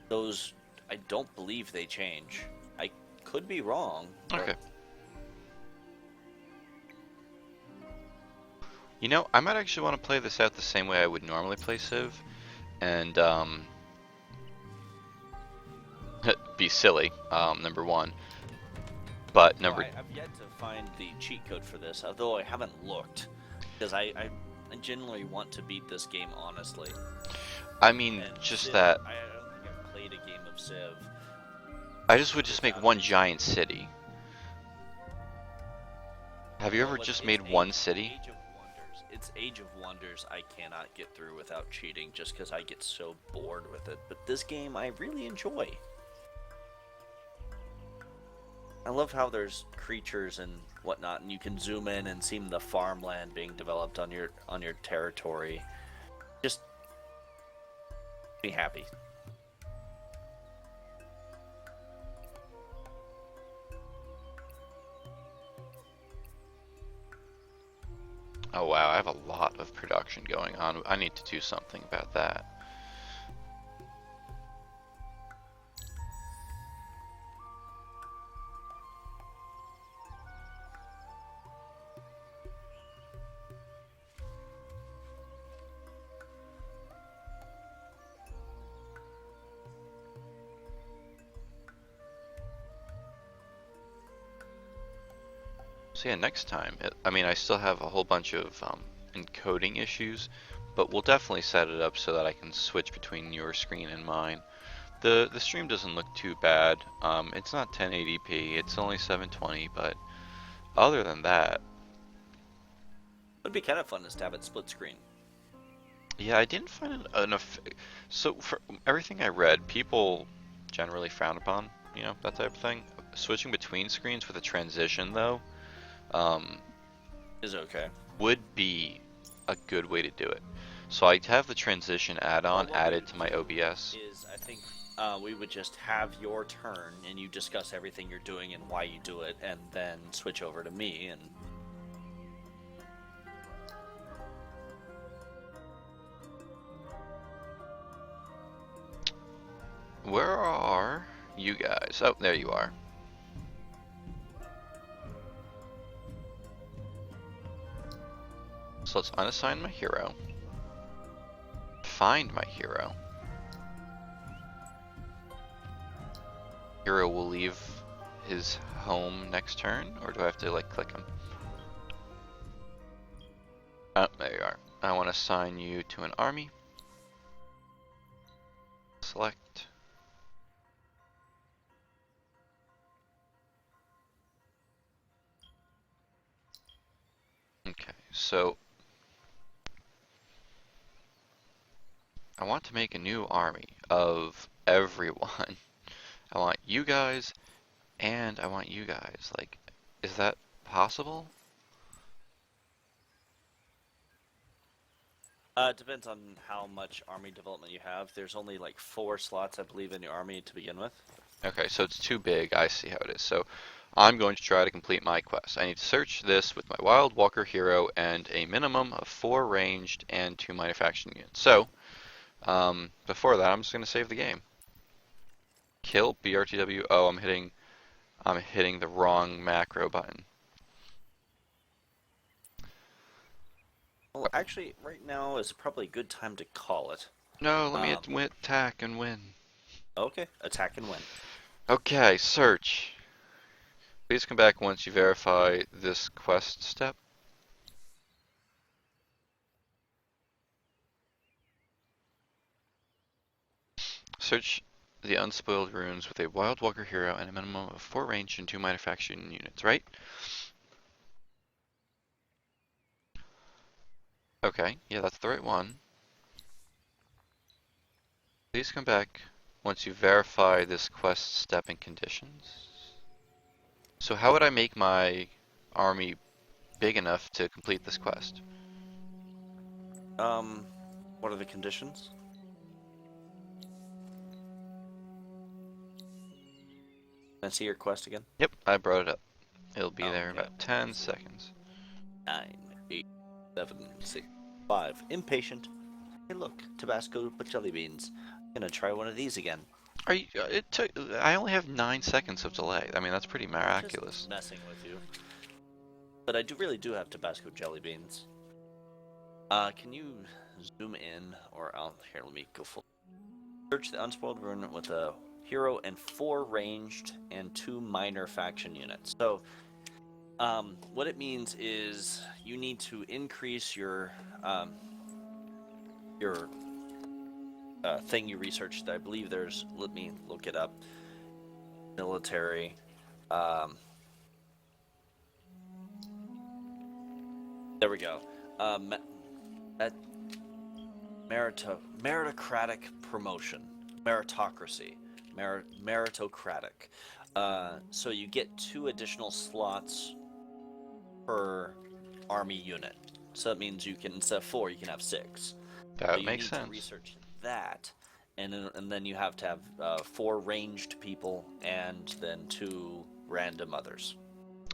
Speaker 2: those I don't believe they change. I could be wrong. but
Speaker 1: Okay. You know, I might actually want to play this out the same way I would normally play Civ, and be silly. Number one, but
Speaker 2: Well, I've yet to find the cheat code for this, although I haven't looked, because I genuinely want to beat this game honestly.
Speaker 1: I mean,
Speaker 2: And
Speaker 1: just
Speaker 2: Civ,
Speaker 1: that.
Speaker 2: I don't think I've played a game of Civ.
Speaker 1: I just would just make
Speaker 2: without
Speaker 1: one
Speaker 2: it.
Speaker 1: giant city. Have you
Speaker 2: Well,
Speaker 1: ever
Speaker 2: but
Speaker 1: just
Speaker 2: it's
Speaker 1: made one city?
Speaker 2: Age of Wonders. It's Age of Wonders. I cannot get through without cheating, just because I get so bored with it. But this game, I really enjoy. I love how there's creatures and whatnot, and you can zoom in and see the farmland being developed on your territory. Just be happy.
Speaker 1: Oh wow, I have a lot of production going on. I need to do something about that. So yeah, next time. I mean, I still have a whole bunch of encoding issues, but we'll definitely set it up so that I can switch between your screen and mine. The stream doesn't look too bad. It's not 1080p, it's only 720, but other than that,
Speaker 2: It'd be kind of fun to have it split screen.
Speaker 1: yeah, I didn't find it enough. So for everything I read, people generally frown upon, that type of thing. Switching between screens with a transition, though, um,
Speaker 2: Is okay.
Speaker 1: would be a good way to do it. So I have the transition add-on
Speaker 2: Well, what we
Speaker 1: added
Speaker 2: would
Speaker 1: to my
Speaker 2: do
Speaker 1: OBS.
Speaker 2: Is I think we would just have your turn and you discuss everything you're doing and why you do it, and then switch over to me and.
Speaker 1: Where are you guys? Oh, there you are. So let's unassign my hero. Find my hero. Hero will leave his home next turn, or do I have to like click him? Oh, there you are. I want to assign you to an army. Select. Okay, so I want to make a new army of everyone. I want you guys, and I want you guys. Like, is that possible?
Speaker 2: It depends on how much army development you have. There's only like 4 slots, I believe, in your army to begin with.
Speaker 1: Okay, so it's too big. I see how it is. So I'm going to try to complete my quest. I need to search this with my Wild Walker hero and a minimum of 4 ranged and 2 minor faction units. So before that, I'm just going to save the game. Kill BRTW. Oh, I'm hitting the wrong macro button.
Speaker 2: Well, actually, right now is probably a good time to call it.
Speaker 1: No, let me attack and win.
Speaker 2: Okay, attack and win.
Speaker 1: Okay, search. Please come back once you verify this quest step. Search the unspoiled runes with a Wild Walker hero and a minimum of 4 range and 2 minor faction units, right? Okay, yeah, that's the right one. Please come back once you verify this quest step and conditions. So how would I make my army big enough to complete this quest?
Speaker 2: What are the conditions? Can I see your quest again?
Speaker 1: Yep, I brought it up. It'll be
Speaker 2: Oh,
Speaker 1: there in
Speaker 2: okay.
Speaker 1: about 10 seconds.
Speaker 2: 9, 8, 7, 6, 5. Impatient. Hey, look, Tabasco but jelly beans. I'm gonna try one of these again.
Speaker 1: Are you, I only have 9 seconds of delay. I mean, that's pretty
Speaker 2: Just
Speaker 1: miraculous.
Speaker 2: messing with you. But I really do have Tabasco jelly beans. Can you zoom in, or here, let me go full. Search the unspoiled rune with a hero and 4 ranged and 2 minor faction units. So, what it means is you need to increase your thing you researched. I believe there's. Let me look it up. Military. There we go. Meritocratic promotion, meritocracy, meritocratic. So you get 2 additional slots per army unit. So that means you can, instead of 4, you can have 6.
Speaker 1: That
Speaker 2: So you
Speaker 1: makes
Speaker 2: need
Speaker 1: sense.
Speaker 2: to research that, and then you have to have 4 ranged people and then 2 random others.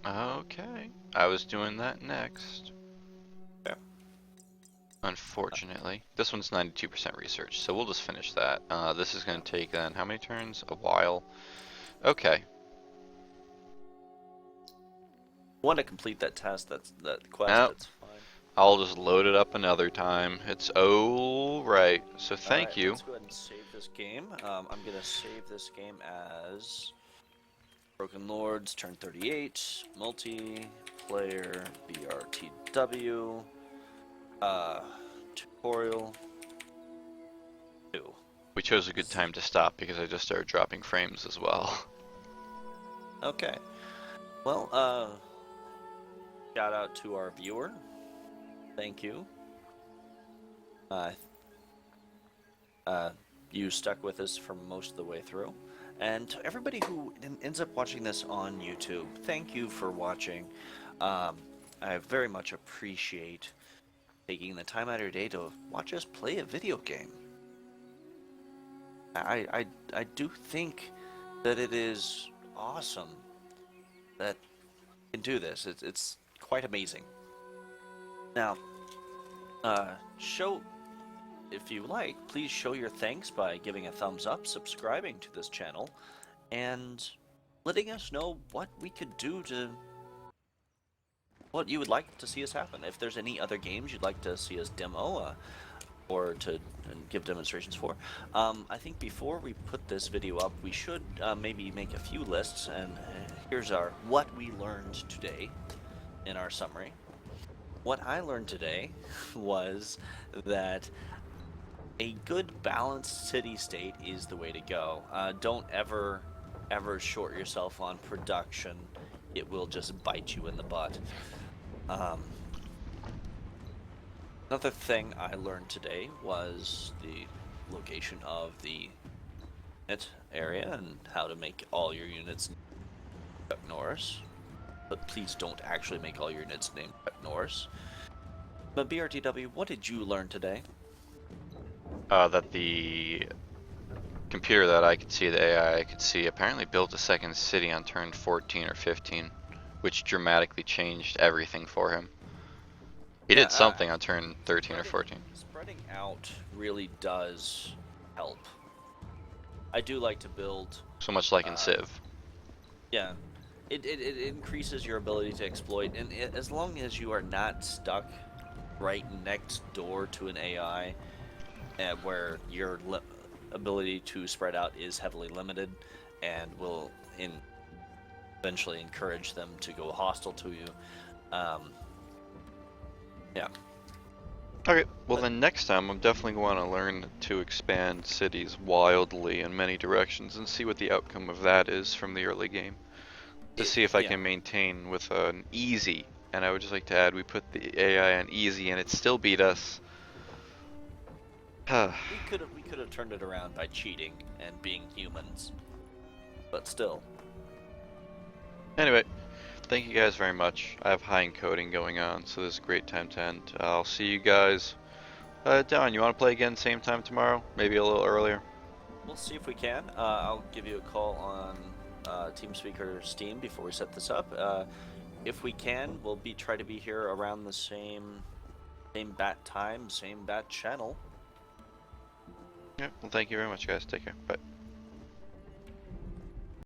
Speaker 1: Okay, I was doing that next.
Speaker 2: Yeah.
Speaker 1: Unfortunately, this one's 92% research, so we'll just finish that. This is going to take then how many turns? A while. Okay.
Speaker 2: Want to complete that task? That quest.
Speaker 1: Nope.
Speaker 2: That's fine.
Speaker 1: I'll just load it up another time. It's alright. So thank
Speaker 2: Alright,
Speaker 1: you.
Speaker 2: Let's go ahead and save this game. I'm gonna save this game as Broken Lords, turn 38, multiplayer, BRTW, tutorial 2.
Speaker 1: We chose a good time to stop because I just started dropping frames as well.
Speaker 2: Okay. Well, shout out to our viewer. Thank you. You stuck with us for most of the way through. And to everybody who ends up watching this on YouTube, thank you for watching. I very much appreciate taking the time out of your day to watch us play a video game. I do think that it is awesome that we can do this. It's quite amazing. Now, if you like, please show your thanks by giving a thumbs up, subscribing to this channel, and letting us know what we could do to what you would like to see us happen. If there's any other games you'd like to see us demo or to give demonstrations for. I think before we put this video up, we should maybe make a few lists, and here's our what we learned today in our summary. What I learned today was that a good balanced city-state is the way to go. Don't ever short yourself on production. It will just bite you in the butt. Another thing I learned today was the location of the unit area and how to make all your units Chuck Norris. But please don't actually make all your units named Chuck Norris. But BRTW, what did you learn today?
Speaker 1: That the computer that I could see, the AI I could see, apparently built a second city on turn 14 or 15, which dramatically changed everything for him. He did something on turn 13 or 14.
Speaker 2: Spreading out really does help. I do like to build...
Speaker 1: So much like in Civ.
Speaker 2: Yeah. It increases your ability to exploit, and as long as you are not stuck right next door to an AI, where your ability to spread out is heavily limited and will eventually encourage them to go hostile to you. Yeah.
Speaker 1: Okay, well then next time I'm definitely going to learn to expand cities wildly in many directions and see what the outcome of that is from the early game. To see if I can maintain with an easy, and I would just like to add, we put the AI on easy and it still beat us.
Speaker 2: we could have turned it around by cheating and being humans, but still.
Speaker 1: Anyway, thank you guys very much. I have high encoding going on, so this is a great time to end. I'll see you guys. Don, you want to play again same time tomorrow? Maybe a little earlier?
Speaker 2: We'll see if we can. I'll give you a call on TeamSpeak or Steam before we set this up. If we can, we'll try to be here around the same bat time, same bat channel.
Speaker 1: Yeah, well thank you very much guys. Take care. Bye.